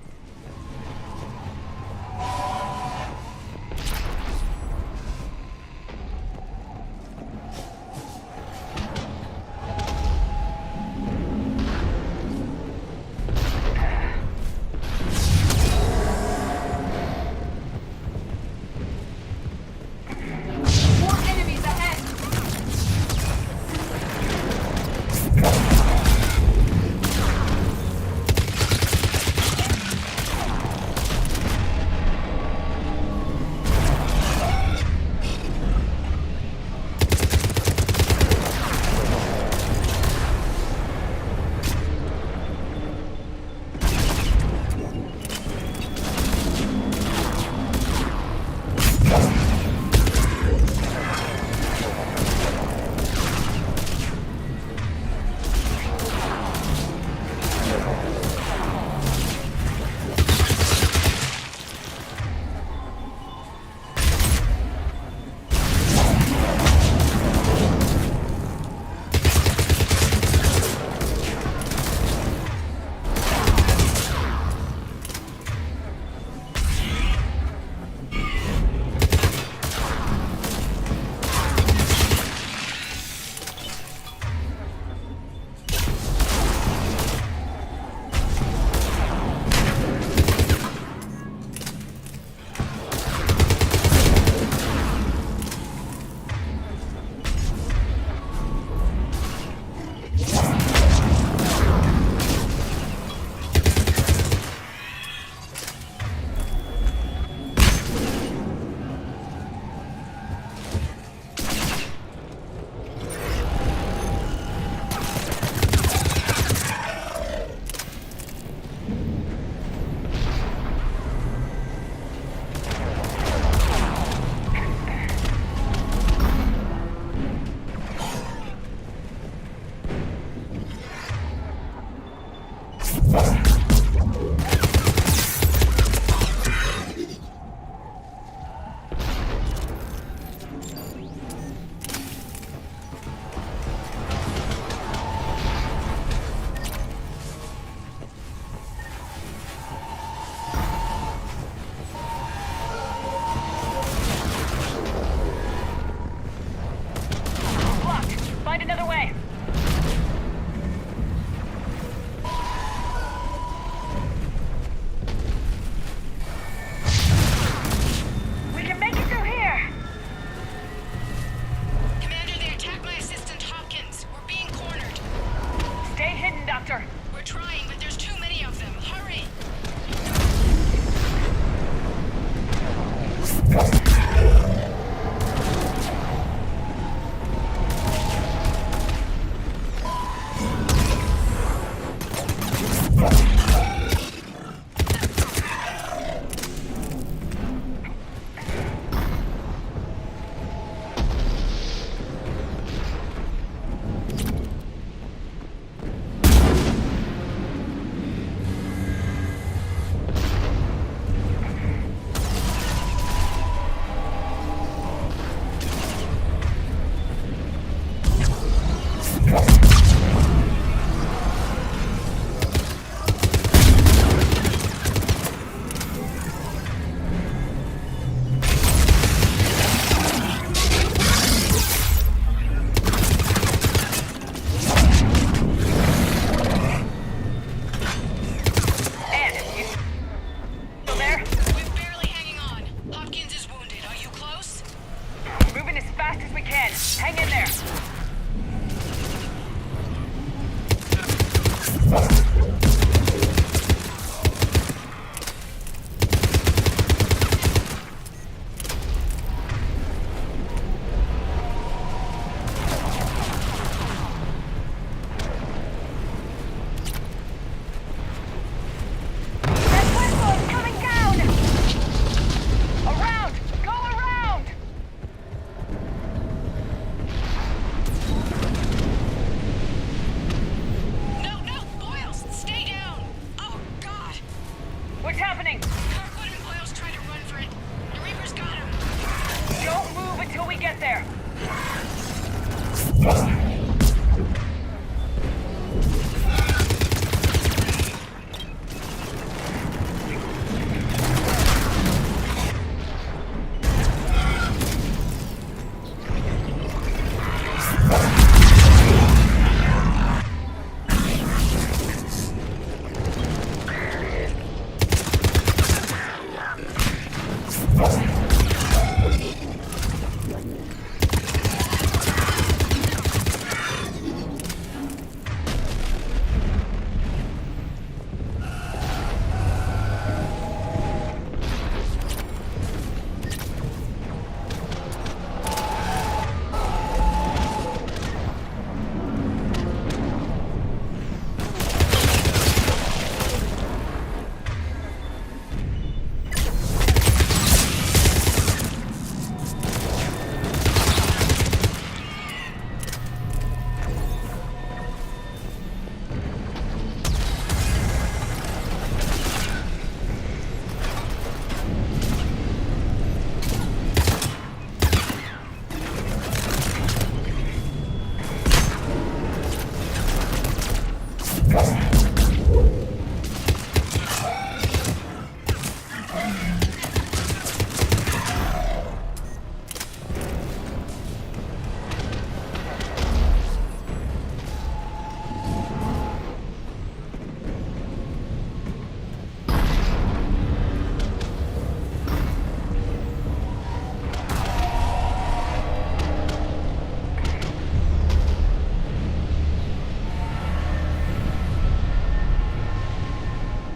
The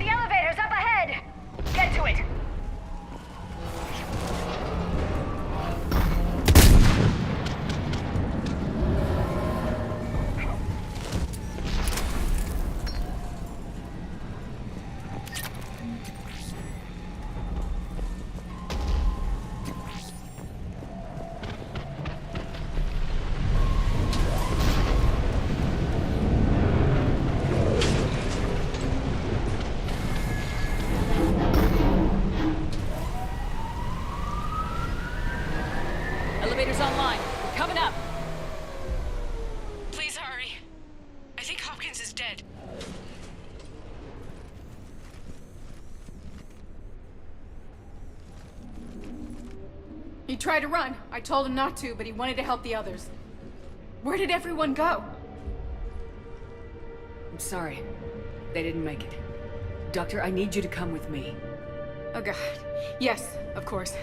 elevator's up ahead! Get to it! Elevator's online. We're coming up. Please hurry. I think Hopkins is dead. He tried to run. I told him not to, but he wanted to help the others. Where did everyone go? I'm sorry. They didn't make it. Doctor, I need you to come with me. Oh god. Yes, of course.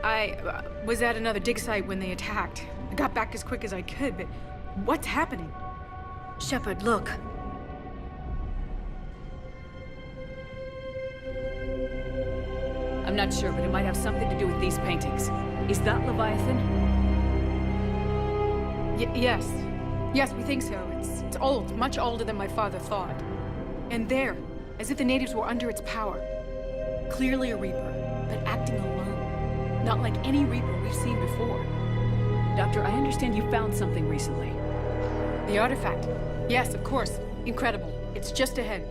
I was at another dig site when they attacked. I got back as quick as I could, but what's happening? Shepard, look. I'm not sure, but it might have something to do with these paintings. Is that Leviathan? Yes. Yes, we think so. It's old, much older than my father thought. And there, as if the natives were under its power. Clearly a Reaper, but acting alone. Not like any Reaper we've seen before. Doctor, I understand you found something recently. The artifact. Yes, of course. Incredible. It's just ahead.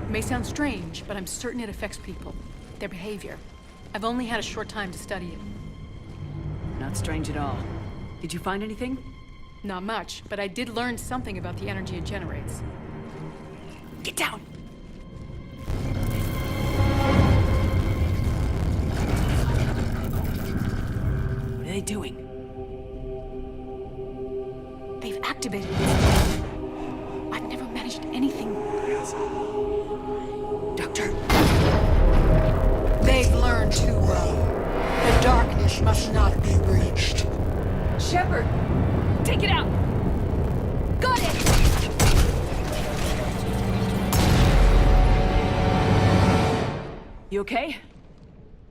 It may sound strange, but I'm certain it affects people. Their behavior. I've only had a short time to study it. Not strange at all. Did you find anything? Not much, but I did learn something about the energy it generates. Get down! What are they doing? They've activated this. I've never managed anything. Doctor? They've learned too well. The darkness must not be breached. Shepard! Take it out! Got it! You okay?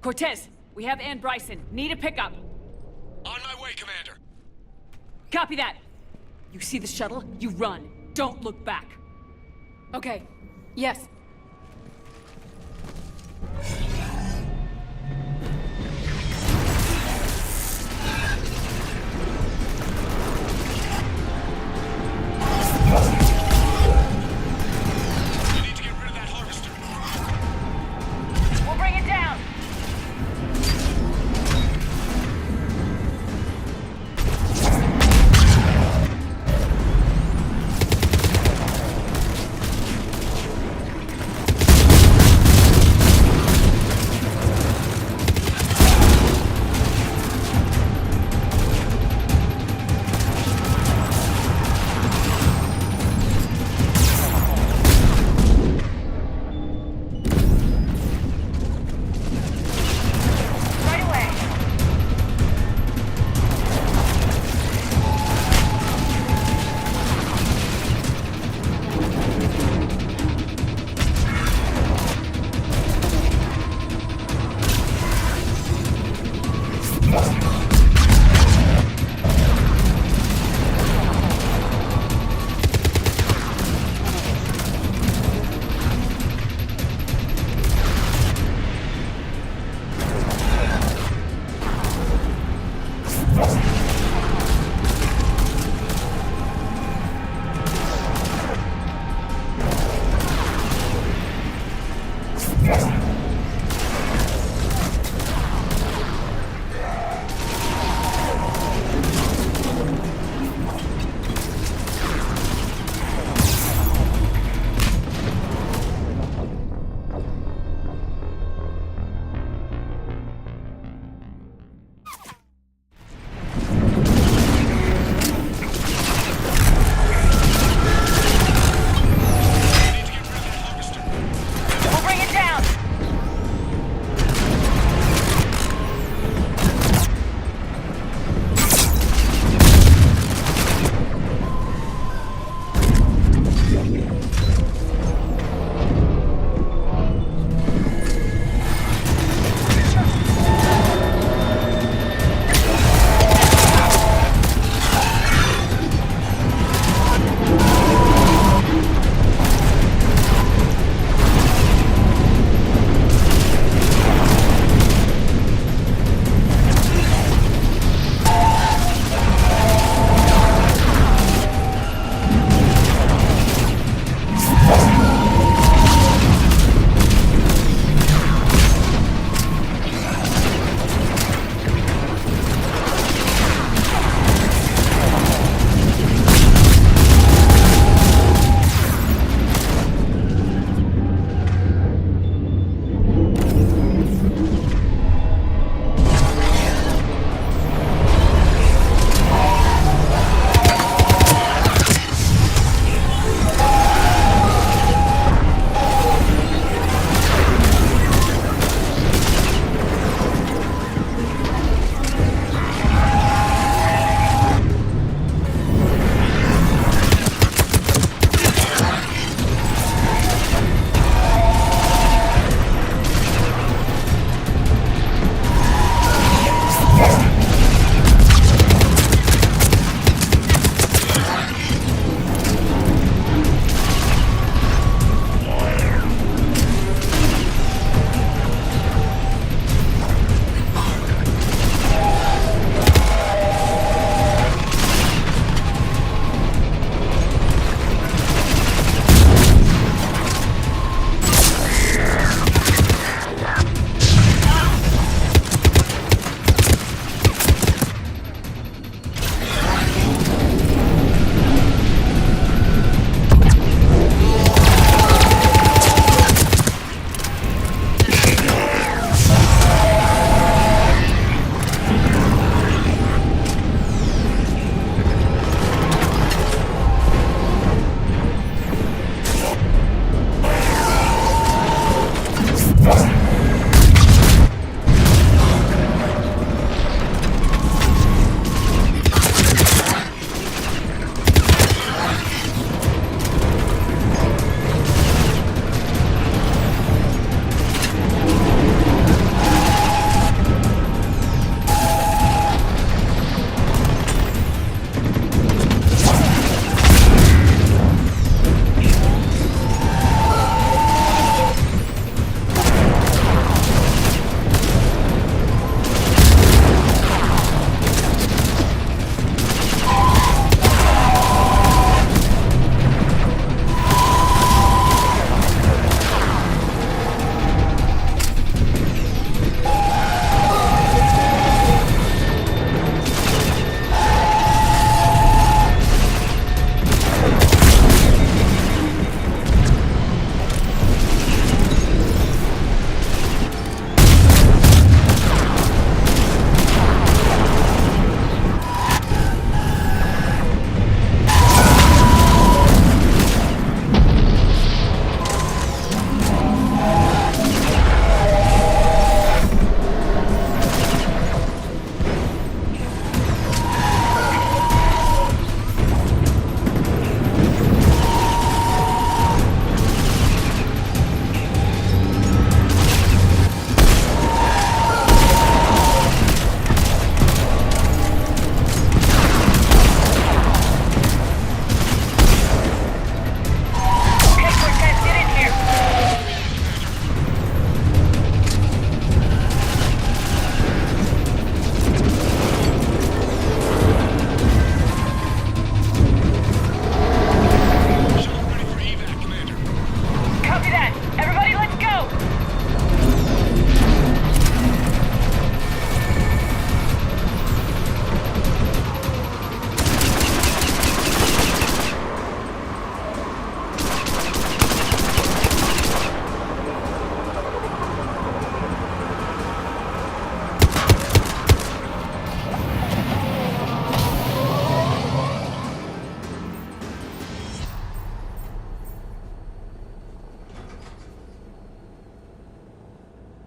Cortez, we have Ann Bryson. Need a pickup. On my way, Commander. Copy that. You see the shuttle? You run. Don't look back. Okay. Yes. You need to get rid of that harvester. We'll bring it down!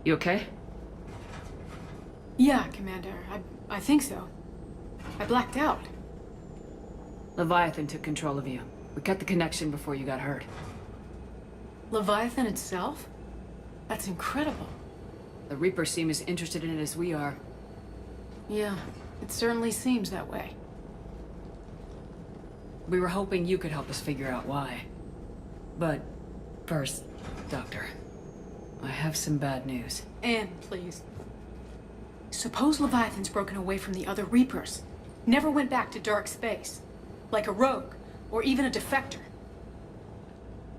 You okay? Yeah, Commander. I think so. I blacked out. Leviathan took control of you. We cut the connection before you got hurt. Leviathan itself? That's incredible. The Reapers seem as interested in it as we are. Yeah, it certainly seems that way. We were hoping you could help us figure out why. But first, Doctor, I have some bad news. Anne, please. Suppose Leviathan's broken away from the other Reapers. Never went back to dark space. Like a rogue, or even a defector.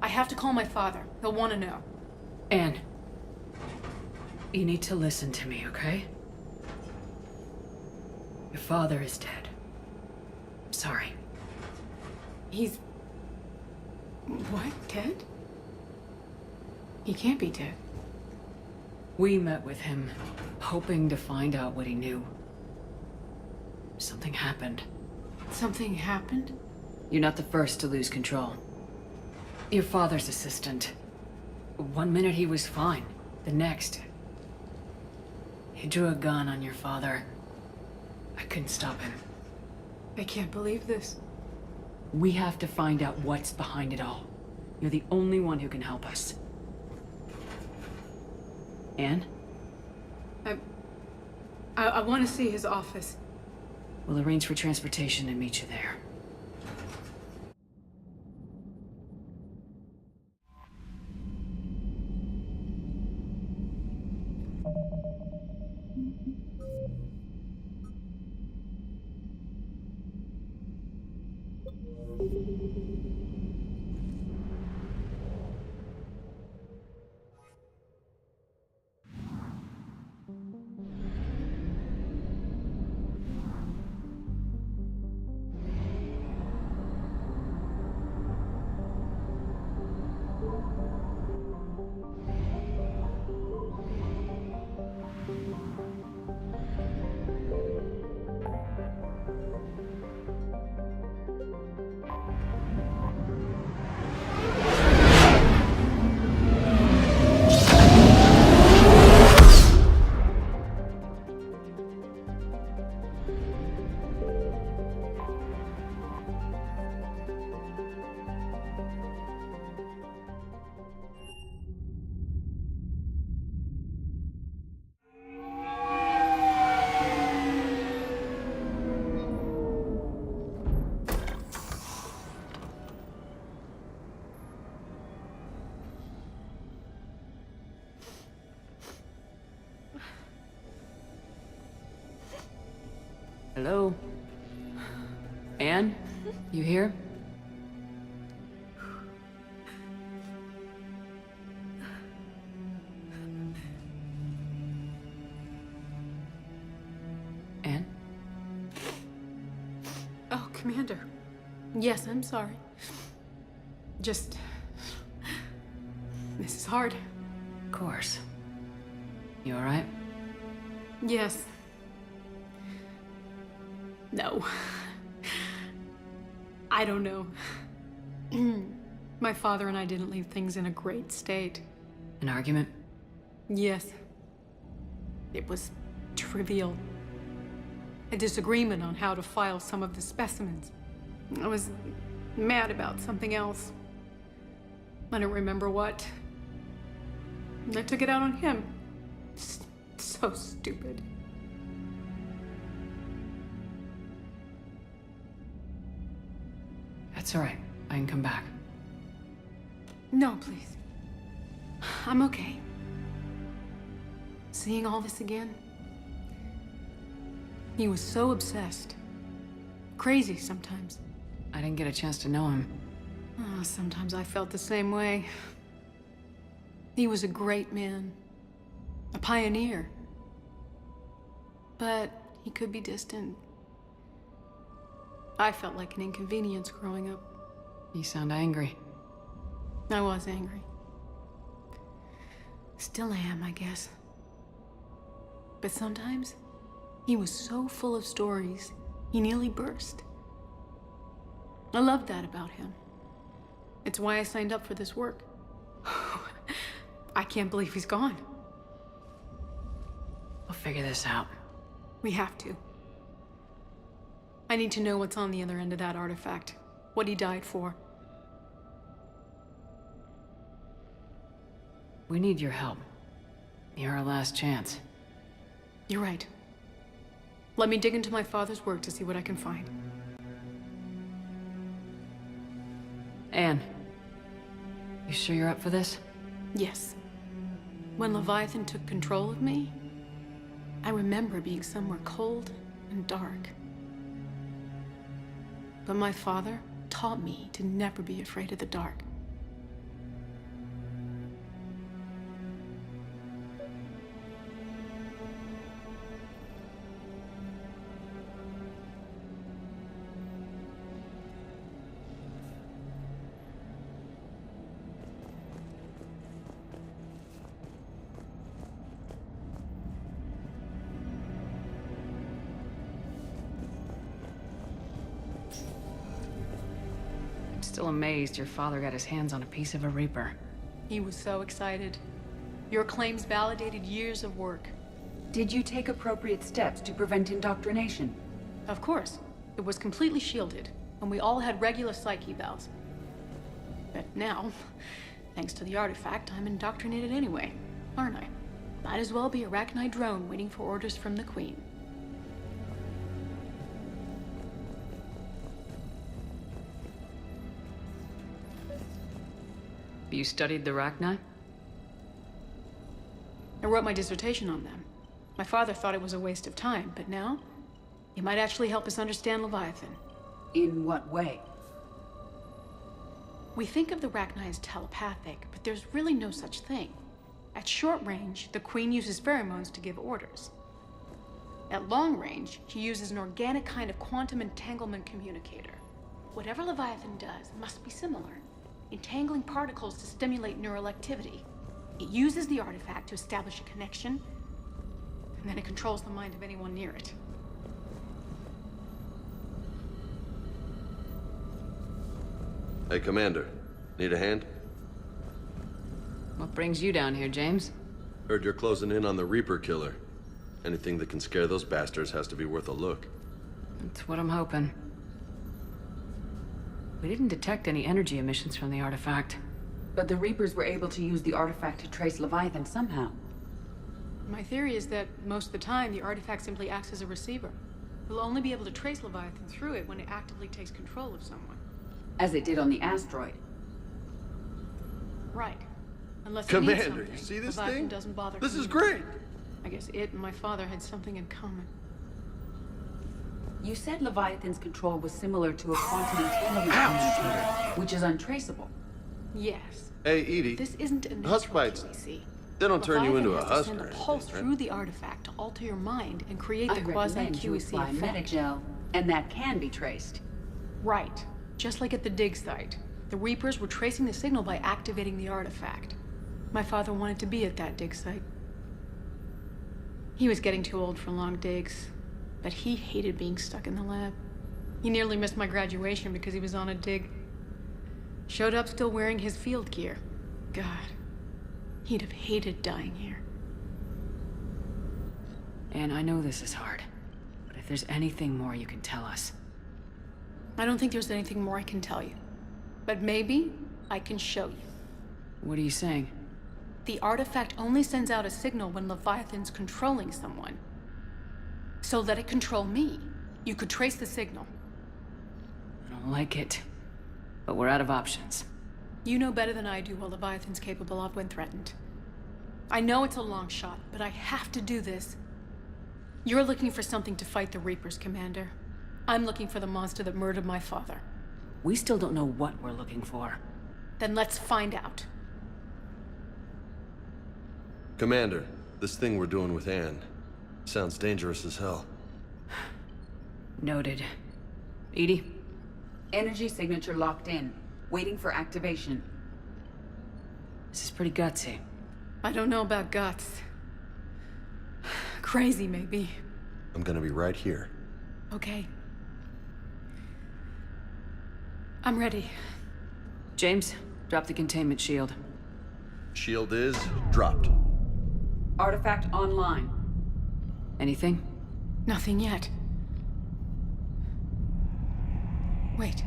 I have to call my father. He'll want to know. Anne, you need to listen to me, okay? Your father is dead. I'm sorry. He's... what? Dead? He can't be dead. We met with him, hoping to find out what he knew. Something happened. Something happened? You're not the first to lose control. Your father's assistant. One minute he was fine. The next... he drew a gun on your father. I couldn't stop him. I can't believe this. We have to find out what's behind it all. You're the only one who can help us. Anne? I want to see his office. We'll arrange for transportation and meet you there. Hello? Anne? You here? Anne? Oh, Commander. Yes, I'm sorry. Just... this is hard. Of course. You alright? Yes. No. I don't know. My father and I didn't leave things in a great state. An argument? Yes. It was trivial. A disagreement on how to file some of the specimens. I was mad about something else. I don't remember what. And I took it out on him. So stupid. That's alright. I can come back. No, please. I'm okay. Seeing all this again? He was so obsessed. Crazy sometimes. I didn't get a chance to know him. Oh, sometimes I felt the same way. He was a great man. A pioneer. But he could be distant. I felt like an inconvenience growing up. You sound angry. I was angry. Still am, I guess. But sometimes, he was so full of stories, he nearly burst. I loved that about him. It's why I signed up for this work. I can't believe he's gone. We'll figure this out. We have to. I need to know what's on the other end of that artifact. What he died for. We need your help. You're our last chance. You're right. Let me dig into my father's work to see what I can find. Anne, you sure you're up for this? Yes. When Leviathan took control of me, I remember being somewhere cold and dark. But my father taught me to never be afraid of the dark. Still amazed your father got his hands on a piece of a Reaper. He was so excited. Your claims validated years of work. Did you take appropriate steps to prevent indoctrination? Of course. It was completely shielded, and we all had regular psych evals. But now, thanks to the artifact, I'm indoctrinated anyway, aren't I? Might as well be a Arachnite drone waiting for orders from the Queen. You studied the Arachnite? I wrote my dissertation on them. My father thought it was a waste of time, but now, it might actually help us understand Leviathan. In what way? We think of the Arachnite as telepathic, but there's really no such thing. At short range, the Queen uses pheromones to give orders. At long range, she uses an organic kind of quantum entanglement communicator. Whatever Leviathan does must be similar, entangling particles to stimulate neural activity. It uses the artifact to establish a connection, and then it controls the mind of anyone near it. Hey, Commander. Need a hand? What brings you down here, James? Heard you're closing in on the Reaper killer. Anything that can scare those bastards has to be worth a look. That's what I'm hoping. We didn't detect any energy emissions from the artifact. But the Reapers were able to use the artifact to trace Leviathan somehow. My theory is that most of the time, the artifact simply acts as a receiver. We'll only be able to trace Leviathan through it when it actively takes control of someone. As it did on the asteroid. Right. Unless it needs Commander, something, you see this Leviathan thing? doesn't bother This is communicating. great! I guess it and my father had something in common. You said Leviathan's control was similar to a quantum entanglement communicator, which is untraceable. Yes. Hey, Edie. This isn't a Husk natural bites. QEC. They don't turn you into a Leviathan has husk to send or a anything, pulse right? through the artifact to alter your mind and create I the recommend you quasi-QEC apply effect. Metagel, and that can be traced. Right. Just like at the dig site. The Reapers were tracing the signal by activating the artifact. My father wanted to be at that dig site. He was getting too old for long digs, but he hated being stuck in the lab. He nearly missed my graduation because he was on a dig. Showed up still wearing his field gear. God, he'd have hated dying here. And I know this is hard, but if there's anything more you can tell us. I don't think there's anything more I can tell you. But maybe I can show you. What are you saying? The artifact only sends out a signal when Leviathan's controlling someone. So let it control me. You could trace the signal. I don't like it, but we're out of options. You know better than I do what Leviathan's capable of when threatened. I know it's a long shot, but I have to do this. You're looking for something to fight the Reapers, Commander. I'm looking for the monster that murdered my father. We still don't know what we're looking for. Then let's find out. Commander, this thing we're doing with Anne sounds dangerous as hell. Noted. Edie? Energy signature locked in, waiting for activation. This is pretty gutsy. I don't know about guts. Crazy, maybe. I'm gonna be right here. Okay. I'm ready. James, drop the containment shield. Shield is dropped. Artifact online. Anything? Nothing yet. Wait.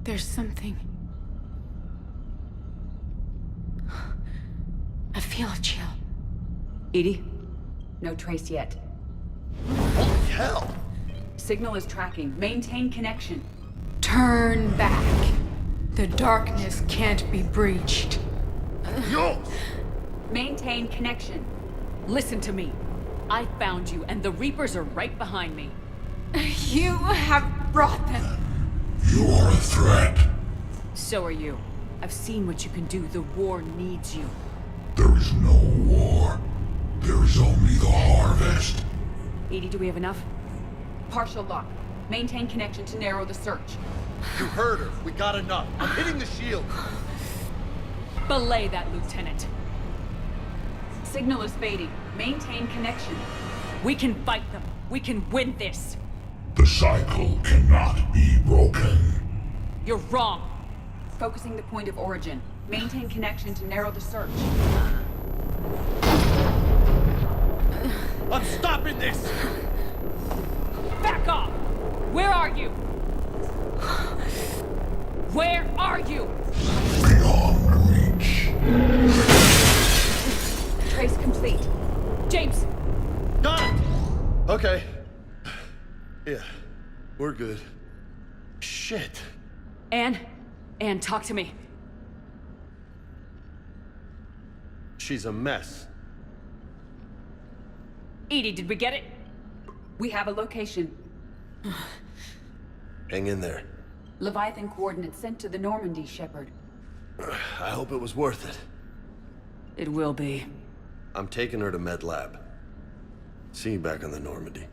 There's something. I feel a chill. Edie? No trace yet. Holy hell! Signal is tracking. Maintain connection. Turn back. The darkness can't be breached. Yo! Maintain connection. Listen to me. I found you, and the Reapers are right behind me. You have brought them. You are a threat. So are you. I've seen what you can do. The war needs you. There is no war. There is only the harvest. Edie, do we have enough? Partial lock. Maintain connection to narrow the search. You heard her. We got enough. I'm hitting the shield. Belay that, Lieutenant. Signal is fading. Maintain connection. We can fight them. We can win this. The cycle cannot be broken. You're wrong. Focusing the point of origin. Maintain connection to narrow the search. I'm stopping this! Back off! Where are you? Where are you? Beyond reach. Trace complete. James! Got it! Okay. Yeah, we're good. Shit. Anne, talk to me. She's a mess. Edie, did we get it? We have a location. Hang in there. Leviathan coordinates sent to the Normandy, Shepard. I hope it was worth it. It will be. I'm taking her to Med Lab. See you back on the Normandy.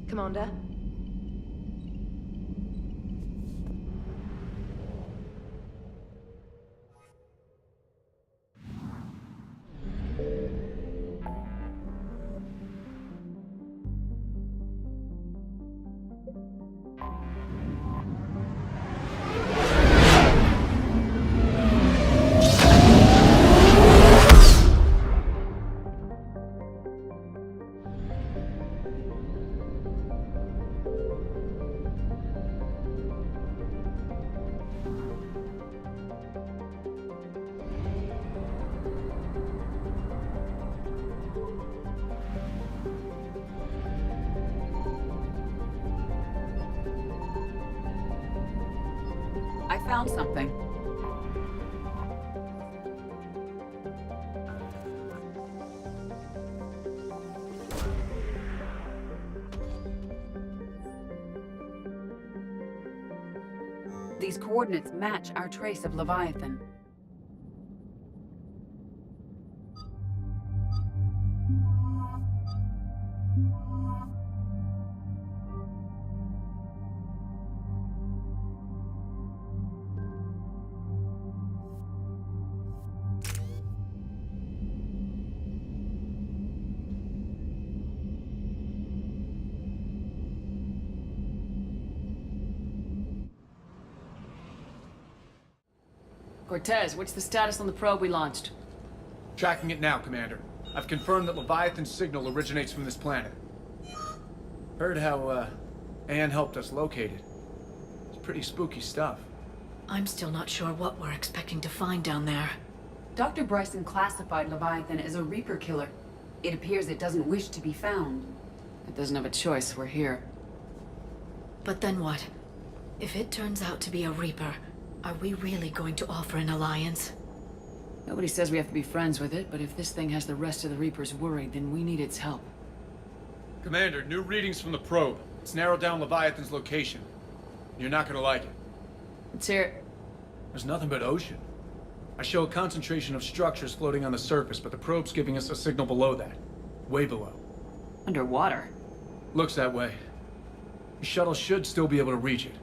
Commander? I found something. These coordinates match our trace of Leviathan. Cortez, what's the status on the probe we launched? Tracking it now, Commander. I've confirmed that Leviathan's signal originates from this planet. Heard how, Anne helped us locate it. It's pretty spooky stuff. I'm still not sure what we're expecting to find down there. Dr. Bryson classified Leviathan as a Reaper killer. It appears it doesn't wish to be found. It doesn't have a choice, we're here. But then what? If it turns out to be a Reaper, Are we really going to offer an alliance? Nobody says we have to be friends with it, but if this thing has the rest of the Reapers worried, then we need its help. Commander, new readings from the probe. It's narrowed down Leviathan's location. You're not gonna like it. Let's hear it. There's nothing but ocean. I show a concentration of structures floating on the surface, but the probe's giving us a signal below that. Way below. Underwater? Looks that way. The shuttle should still be able to reach it.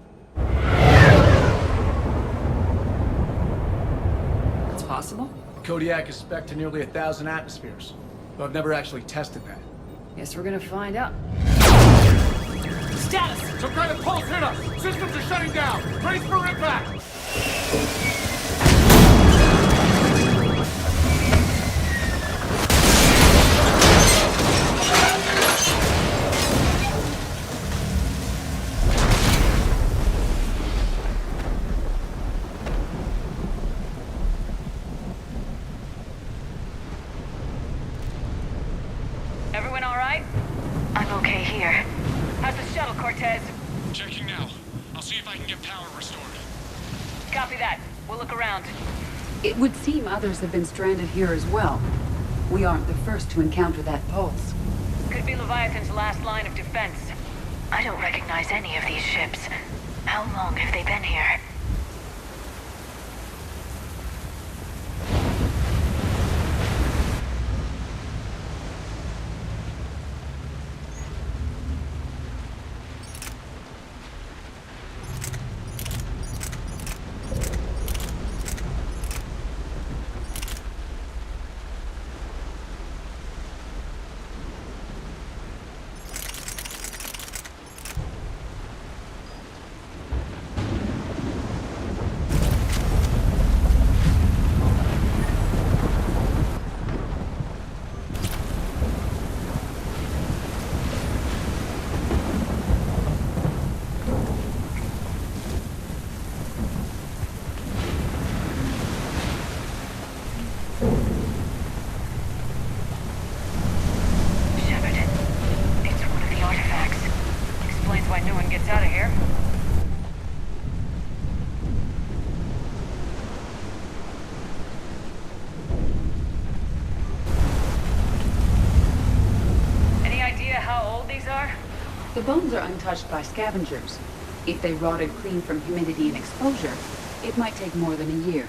That's possible? Kodiak is spec'd to nearly 1,000 atmospheres, but I've never actually tested that. Guess we're gonna find out. Status! Some kind of pulse hit us! Systems are shutting down! Brace for impact! Everyone all right? I'm okay here. How's the shuttle, Cortez? Checking now. I'll see if I can get power restored. Copy that. We'll look around. It would seem others have been stranded here as well. We aren't the first to encounter that pulse. Could be Leviathan's last line of defense. I don't recognize any of these ships. How long have they been here? Out of here. Any idea how old these are? The bones are untouched by scavengers. If they rotted clean from humidity and exposure, it might take more than a year.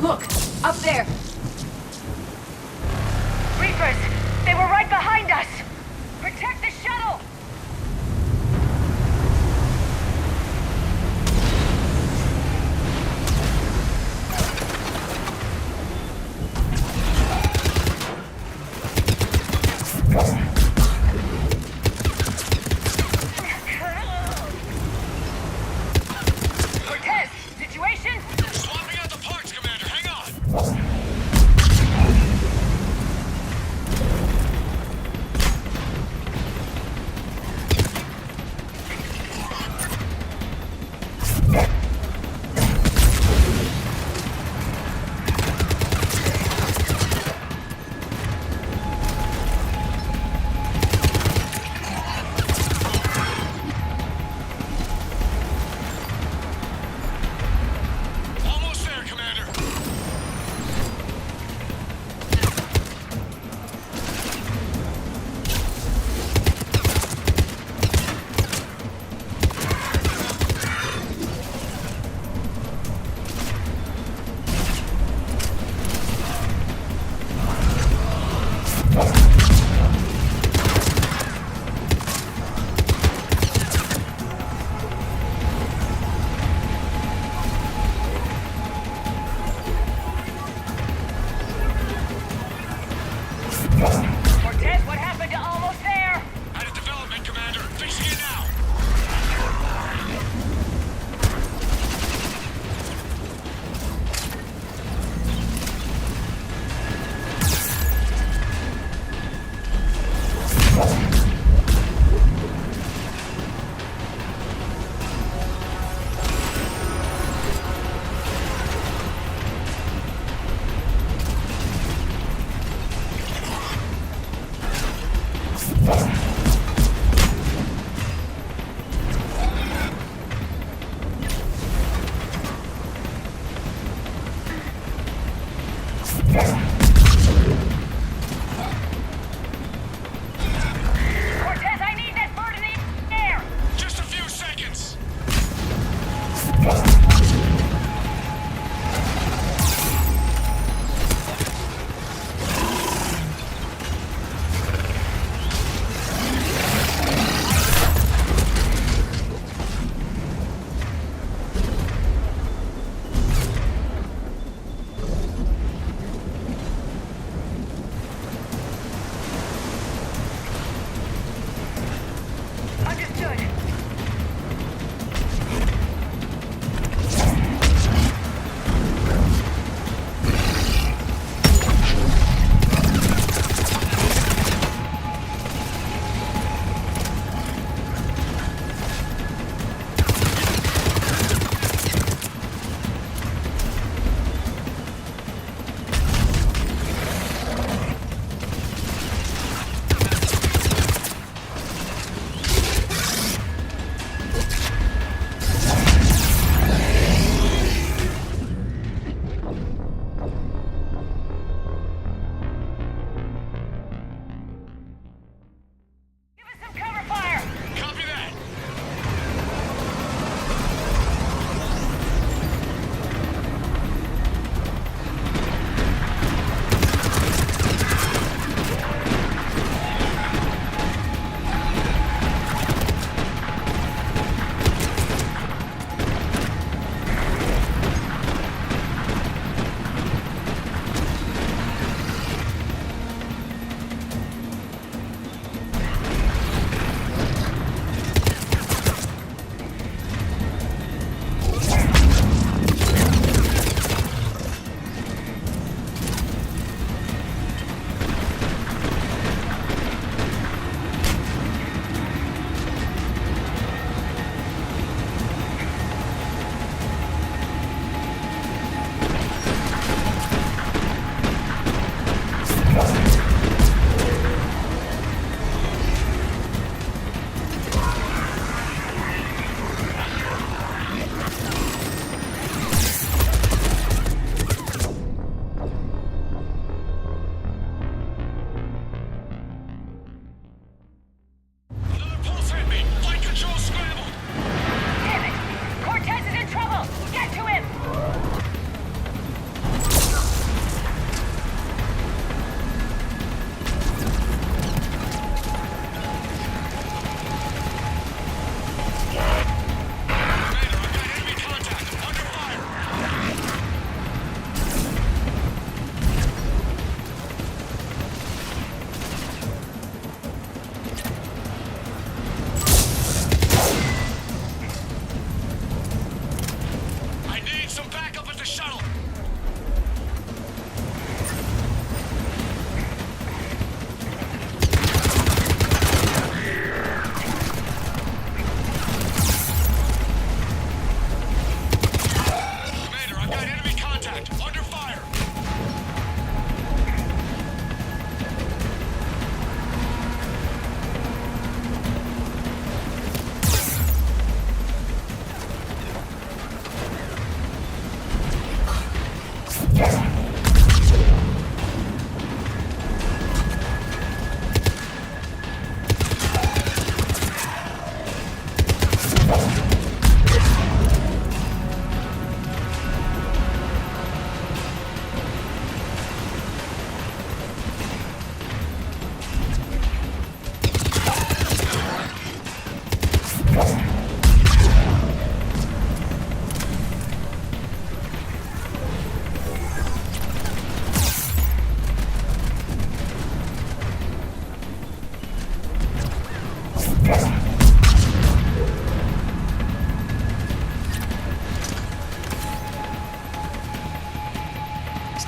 Look! Up there! Reapers! They were right behind us! Protect the shuttle! Cortez! Situation? Swapping out the parts, Commander. Hang on!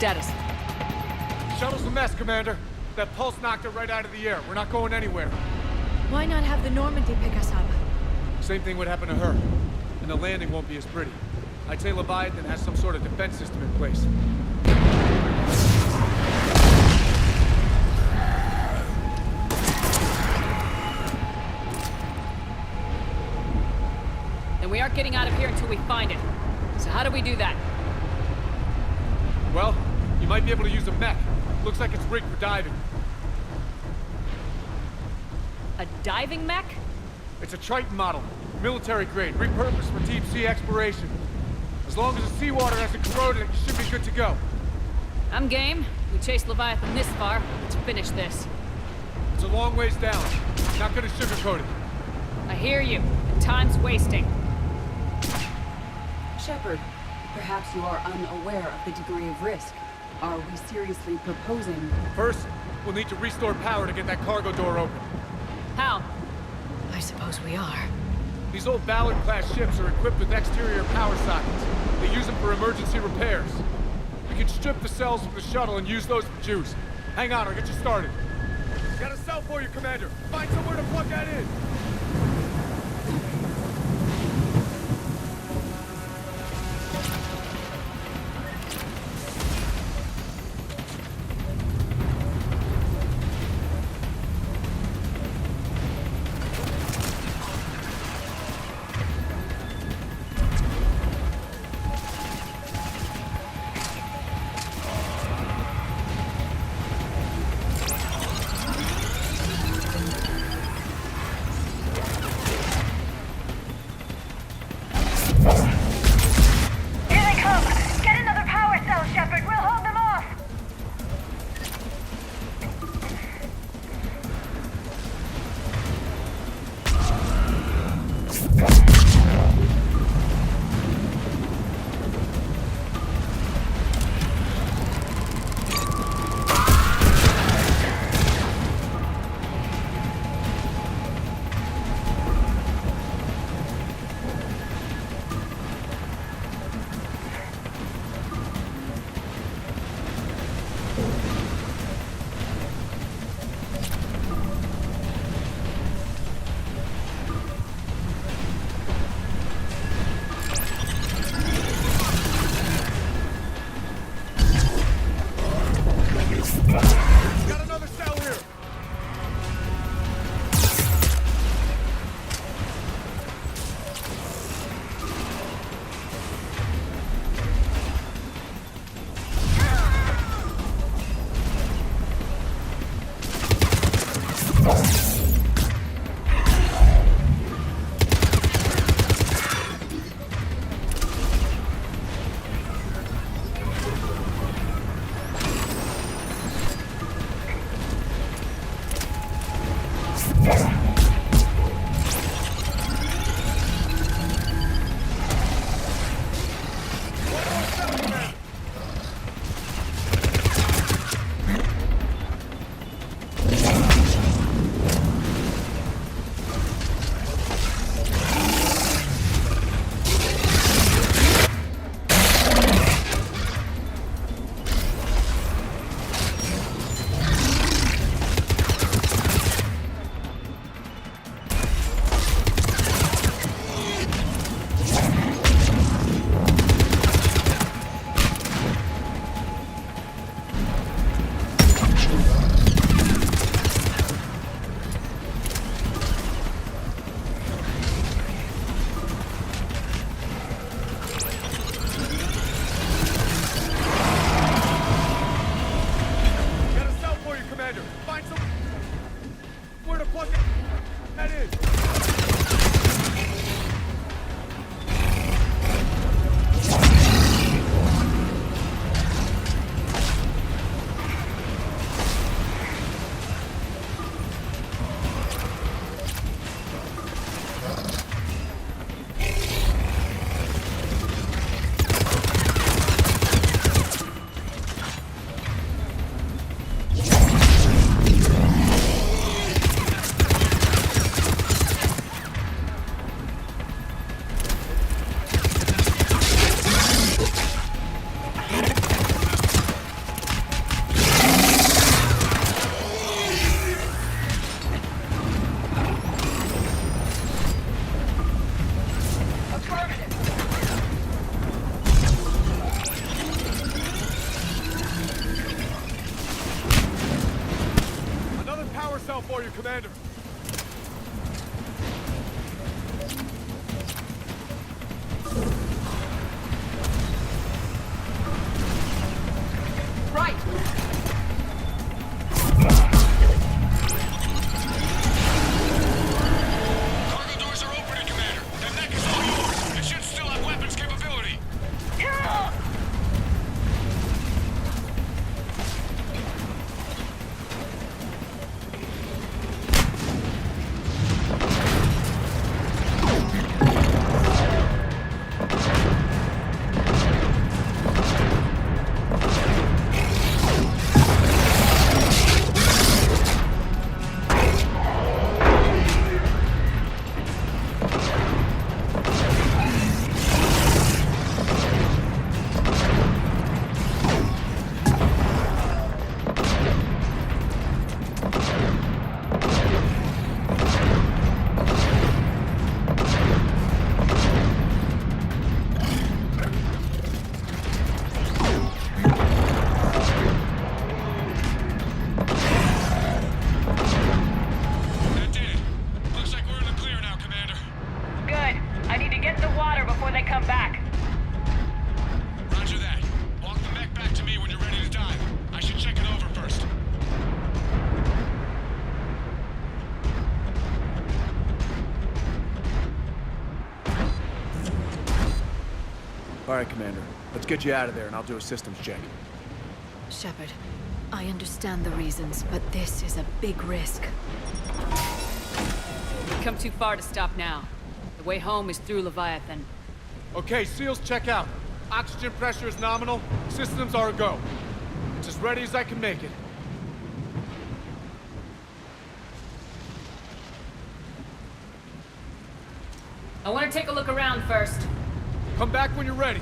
Status? Shuttle's a mess, Commander. That pulse knocked it right out of the air. We're not going anywhere. Why not have the Normandy pick us up? Same thing would happen to her. And the landing won't be as pretty. I'd say Leviathan has some sort of defense system in place. Then we aren't getting out of here until we find it. So how do we do that? Well, you might be able to use a mech. Looks like it's rigged for diving. A diving mech? It's a Triton model. Military grade, repurposed for deep sea exploration. As long as the seawater hasn't corroded, it should be good to go. I'm game. We chased Leviathan this far. Let's finish this. It's a long ways down. Not gonna sugarcoat it. I hear you. Time's wasting. Shepard, perhaps you are unaware of the degree of risk. Are we seriously proposing... First, we'll need to restore power to get that cargo door open. How? I suppose we are. These old Ballard-class ships are equipped with exterior power sockets. They use them for emergency repairs. We can strip the cells from the shuttle and use those for juice. Hang on, I'll get you started. Got a cell for you, Commander. Find somewhere to plug that in. for you, Commander. Right! Cargo doors are opening, Commander. That mech is all yours. It should still have weapons capability. All right, Commander. Let's get you out of there, and I'll do a systems check. Shepard, I understand the reasons, but this is a big risk. We've come too far to stop now. The way home is through Leviathan. Okay, SEALs, check out. Oxygen pressure is nominal. Systems are a go. It's as ready as I can make it. I want to take a look around first. Come back when you're ready.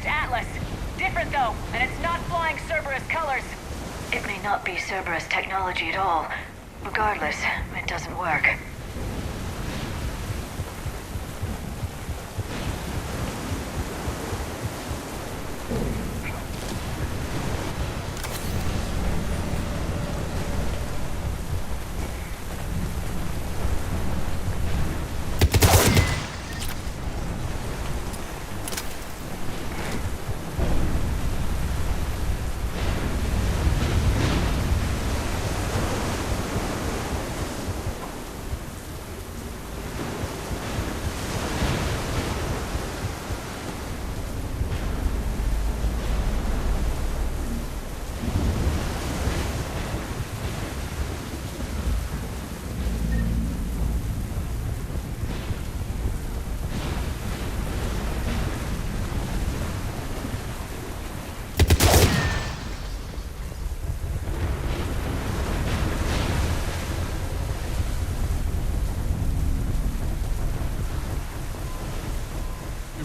Atlas. Different though, and it's not flying Cerberus colors. It may not be Cerberus technology at all. Regardless, it doesn't work.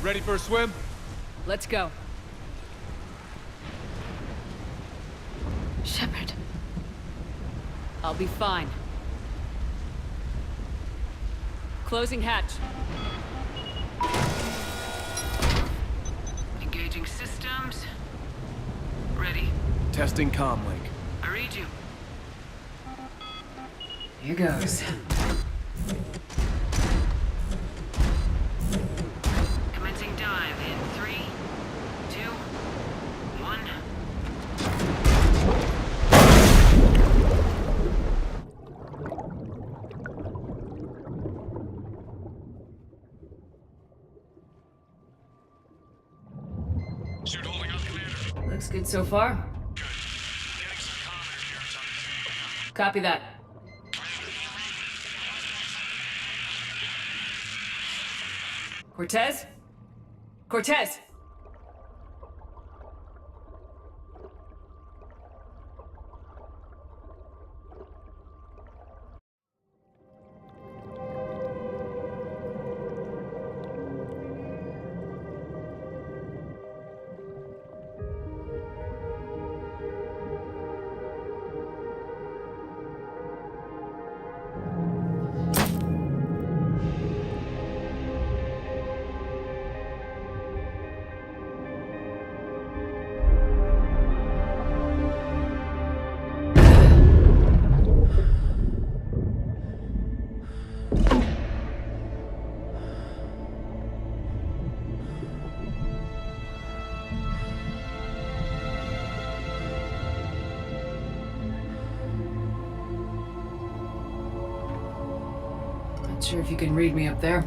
Ready for a swim? Let's go. Shepard. I'll be fine. Closing hatch. Engaging systems. Ready. Testing comm link. I read you. Here goes. Commencing dive in 3, 2, 1. Suit holding up, Commander. Looks good so far. Good. Getting some commenters here. Copy that. Cortez? Cortez! Not sure if you can read me up there.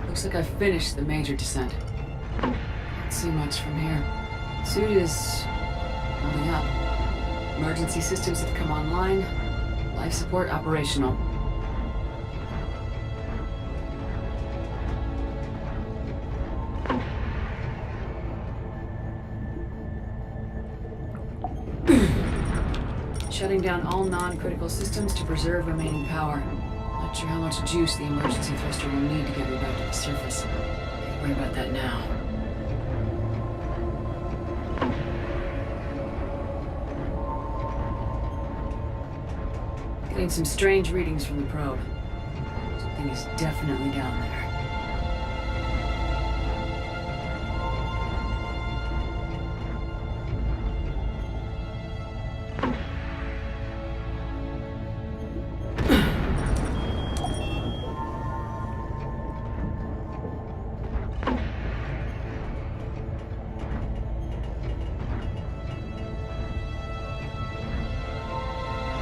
Looks like I've finished the major descent. Can't see much from here. Suit is holding up. Emergency systems have come online. Life support operational. Shutting down all non-critical systems to preserve remaining power. Not sure how much juice the emergency thruster will need to get me back to the surface. Can't worry about that now. Getting some strange readings from the probe. Something is definitely down there.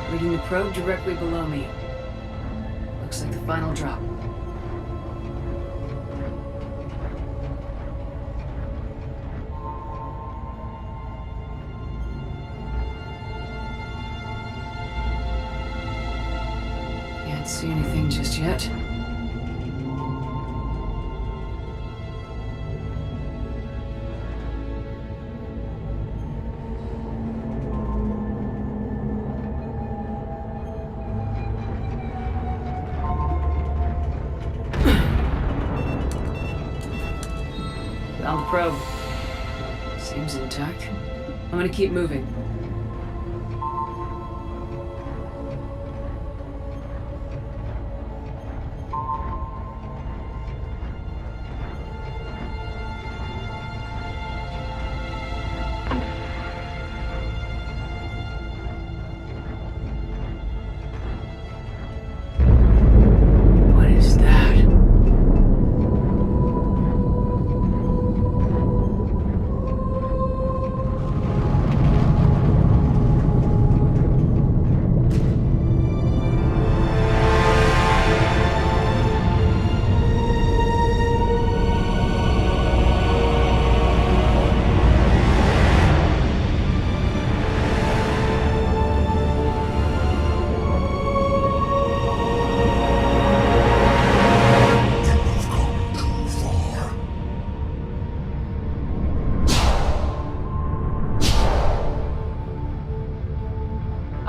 Reading the probe directly below me. Looks like the final drop. Can't see anything just yet. Found the probe. Seems intact. I'm gonna keep moving. What is that?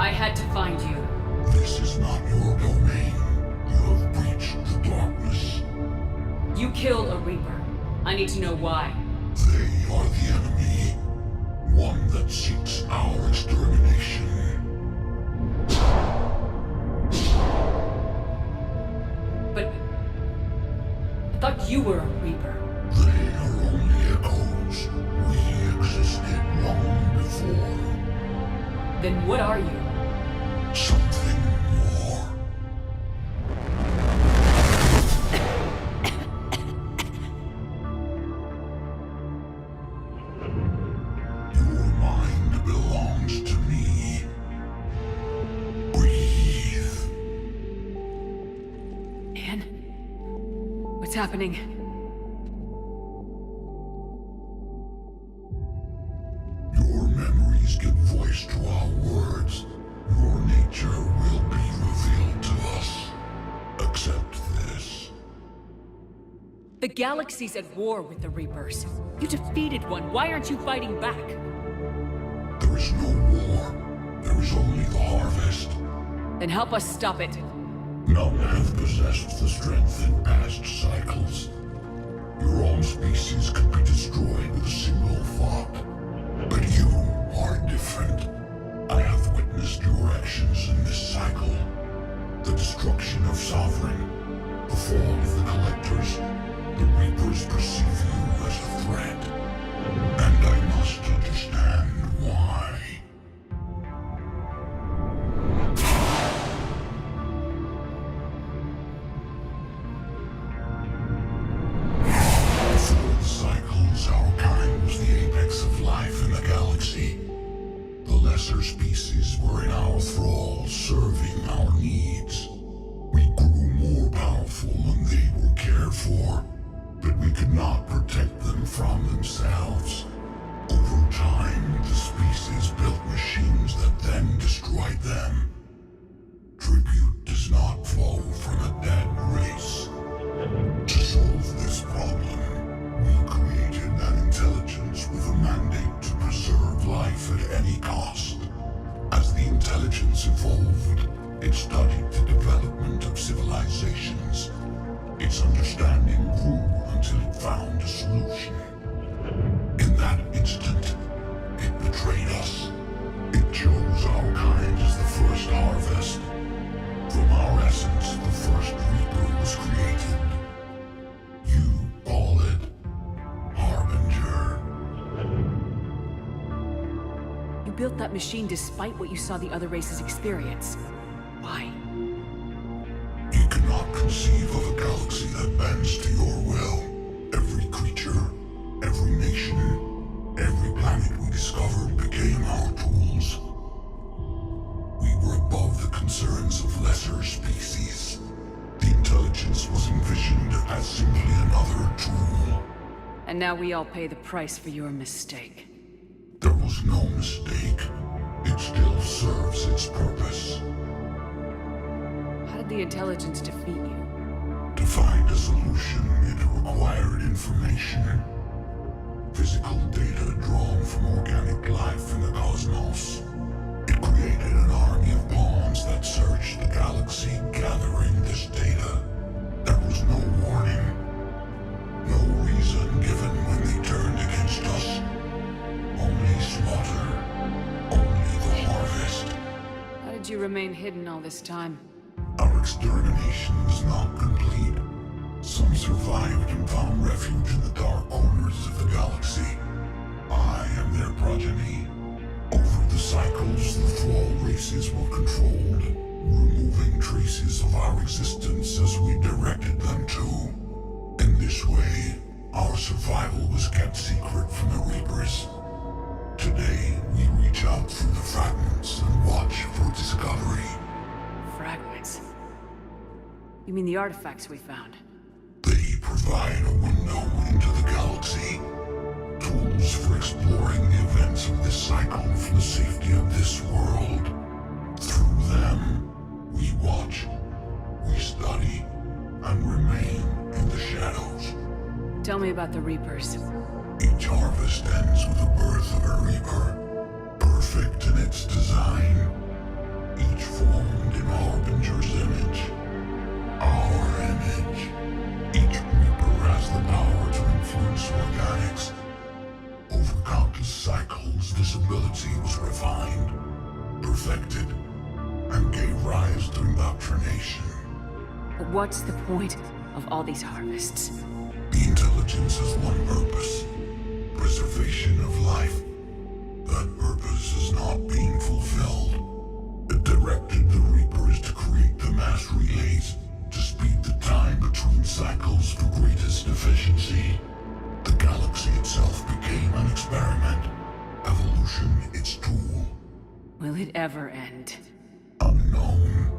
I had to find you. This is not your domain. You have breached the darkness. You killed a Reaper. I need to know why. They are the enemy. One that seeks our extermination. But I thought you were a Reaper. They are only echoes. We existed long before. Then what are you? Something more. Your mind belongs to me. Breathe. Anne? What's happening? Your memories give voice to our words. Your nature will be revealed to us. Accept this. The galaxy's at war with the Reapers. You defeated one. Why aren't you fighting back? There is no war. There is only the harvest. Then help us stop it. None have possessed the strength in past cycles. Your own species could be destroyed with a single thought. But you are different. I have witnessed your actions in this cycle. The destruction of Sovereign, the fall of the Collectors. The Reapers perceive you as a threat. And I must understand why. Before the cycles, our kind was the apex of life in the galaxy. The lesser species were in our thrall, serving our needs. We grew more powerful and they were cared for, but we could not protect them from themselves. Over time, the species built machines that then destroyed them. Tribute does not flow from a dead race. To solve this problem, we created an intelligence with a mandate to preserve life at any cost. As the intelligence evolved, it studied the development of civilizations. Its understanding grew until it found a solution. In that instant, it betrayed us. It chose our kind as the first harvest. From our essence, the first Reaper was created. You call it Harbinger. You built that machine despite what you saw the other races experience. Why? You cannot conceive of a galaxy that bends to your will. Every creature, every nation, every planet we discovered became our tools. We were above the concerns of lesser species. The intelligence was envisioned as simply another tool. And now we all pay the price for your mistake. There was no mistake. It still serves its purpose. How did the intelligence defeat you? To find a solution, it required information. Physical data drawn from organic life in the cosmos. It created an army of pawns that searched the galaxy, gathering this data. There was no warning. No reason given when they turned against us. Only slaughter. Only the harvest. How did you remain hidden all this time? Our extermination was not complete. Some survived and found refuge in the dark corners of the galaxy. I am their progeny. Over the cycles, the thrall races were controlled, removing traces of our existence as we directed them to. In this way, our survival was kept secret from the Reapers. Today, we reach out through the fragments and watch for discovery. Fragments? You mean the artifacts we found? They provide a window into the galaxy. Tools for exploring the events of this cycle from the safety of this world. Through them, we watch, we study, and remain in the shadows. Tell me about the Reapers. Each harvest ends with the birth of a Reaper, perfect in its design. Each formed in Harbinger's image. Our image. Each Reaper has the power to influence organics. Over countless cycles, this ability was refined, perfected, and gave rise to indoctrination. But what's the point of all these harvests? The intelligence has one purpose. Preservation of life. That purpose is not being fulfilled. It directed the Reapers to create the mass relays to speed the time between cycles for greatest efficiency. The galaxy itself became an experiment. Evolution its tool. Will it ever end? Unknown.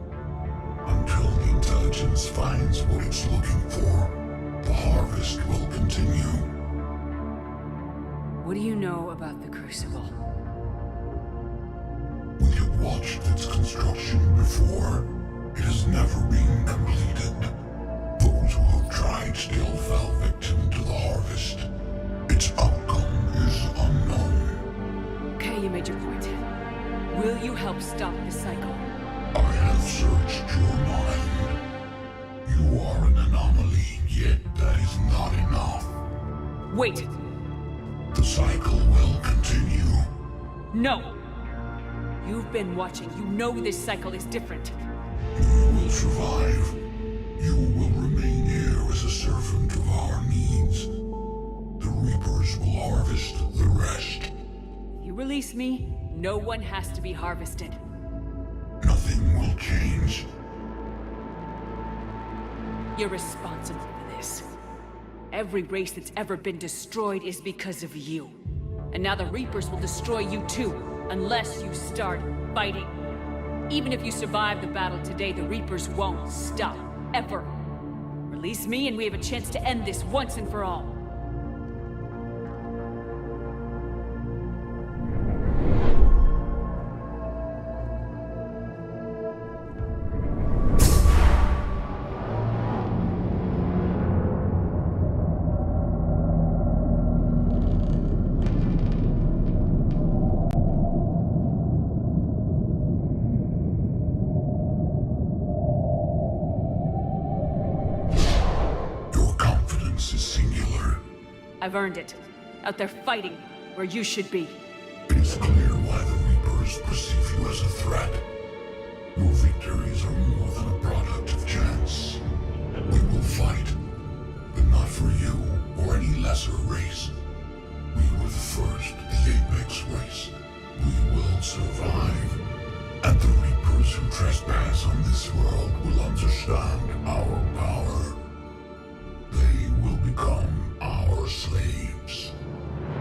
Until the intelligence finds what it's looking for, the harvest will continue. What do you know about the Crucible? We have watched its construction before. It has never been completed. Those who have tried still fell victim help stop the cycle. I have searched your mind. You are an anomaly, yet that is not enough. Wait! The cycle will continue. No! You've been watching. You know this cycle is different. You will survive. You will remain here as a servant of our needs. The Reapers will harvest the rest. If you release me, no one has to be harvested. Nothing will change. You're responsible for this. Every race that's ever been destroyed is because of you. And now the Reapers will destroy you too, unless you start fighting. Even if you survive the battle today, the Reapers won't stop, ever. Release me and we have a chance to end this once and for all. I've earned it. Out there fighting, where you should be. It is clear why the Reapers perceive you as a threat. Your victories are more than a product of chance. We will fight, but not for you or any lesser race. We were the first, the Apex race. We will survive. And the Reapers who trespass on this world will understand our power. They will become our slaves.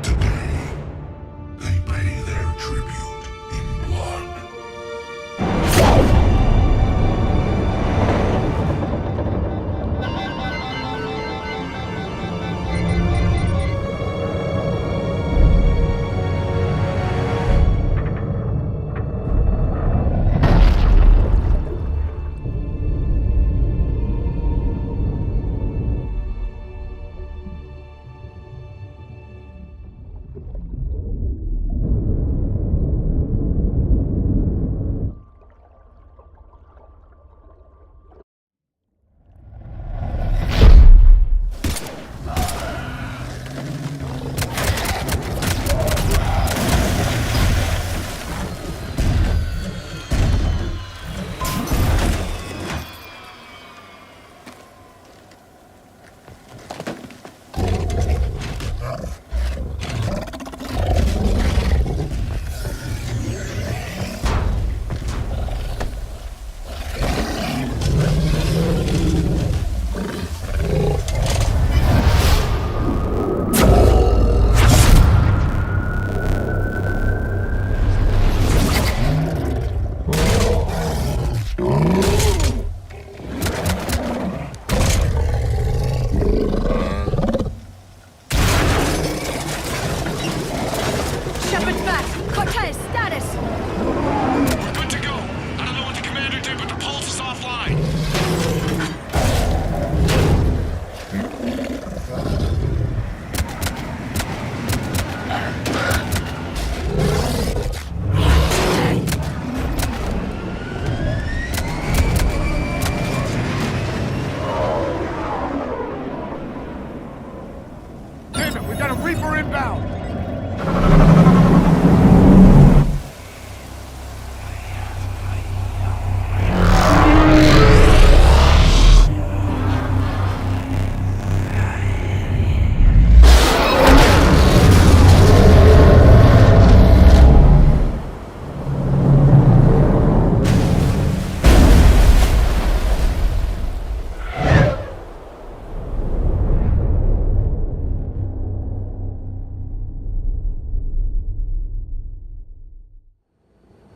Today, they pay their tribute in blood.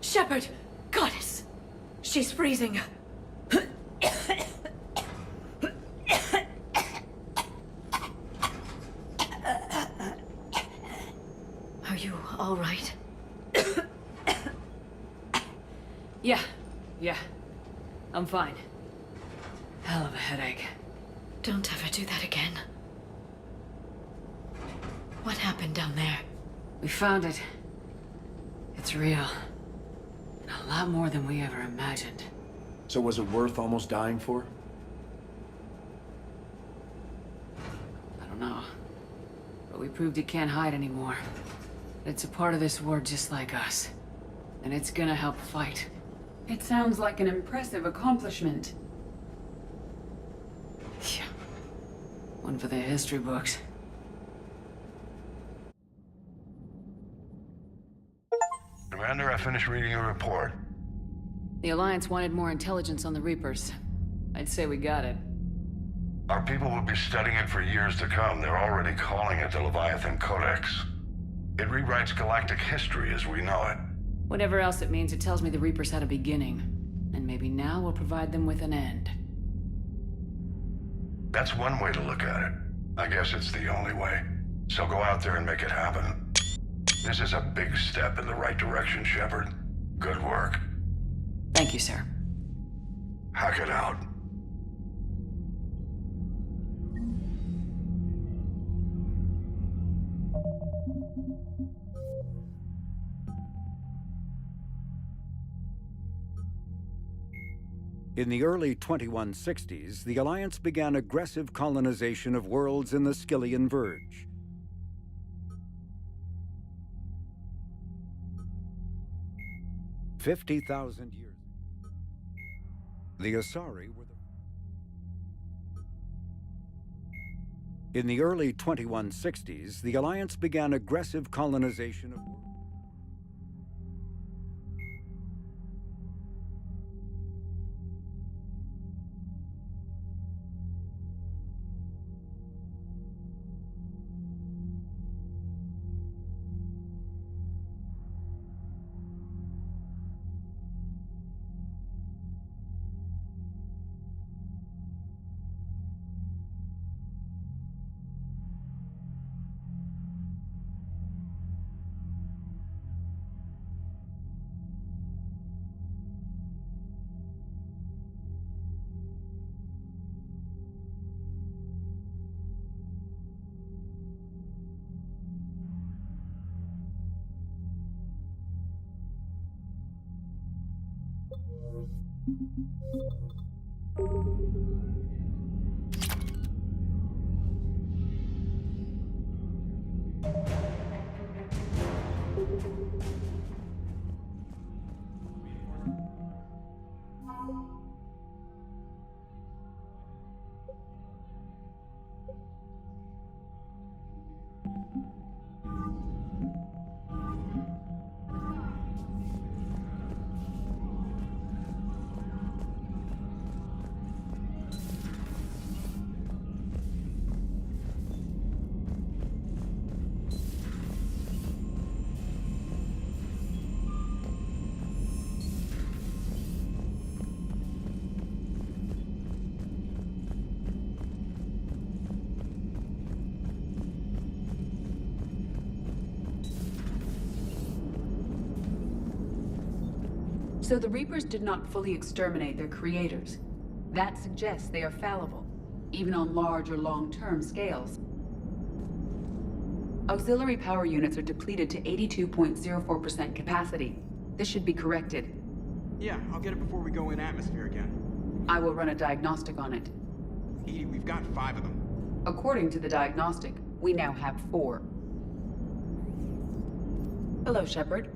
Shepard! Goddess! She's freezing. Are you all right? Yeah. I'm fine. Hell of a headache. Don't ever do that again. What happened down there? We found it. It's real. lot more than we ever imagined. So was it worth almost dying for? I don't know. But we proved it can't hide anymore. It's a part of this war just like us. And it's gonna help fight. It sounds like an impressive accomplishment. Yeah. One for the history books. Commander, I finished reading your report. The Alliance wanted more intelligence on the Reapers. I'd say we got it. Our people will be studying it for years to come. They're already calling it the Leviathan Codex. It rewrites galactic history as we know it. Whatever else it means, it tells me the Reapers had a beginning. And maybe now we'll provide them with an end. That's one way to look at it. I guess it's the only way. So go out there and make it happen. This is a big step in the right direction, Shepard. Good work. Thank you, sir. Hack it out. In the early 2160s, the Alliance began aggressive colonization of worlds in the Skyllian Verge. "50,000 years ago, the Asari were In the early 2160s, the Alliance began aggressive colonization of worlds. So the Reapers did not fully exterminate their creators. That suggests they are fallible, even on large or long-term scales. Auxiliary power units are depleted to 82.04% capacity. This should be corrected. Yeah, I'll get it before we go in atmosphere again. I will run a diagnostic on it. EDI, we've got 5 of them. According to the diagnostic, we now have 4. Hello, Shepard.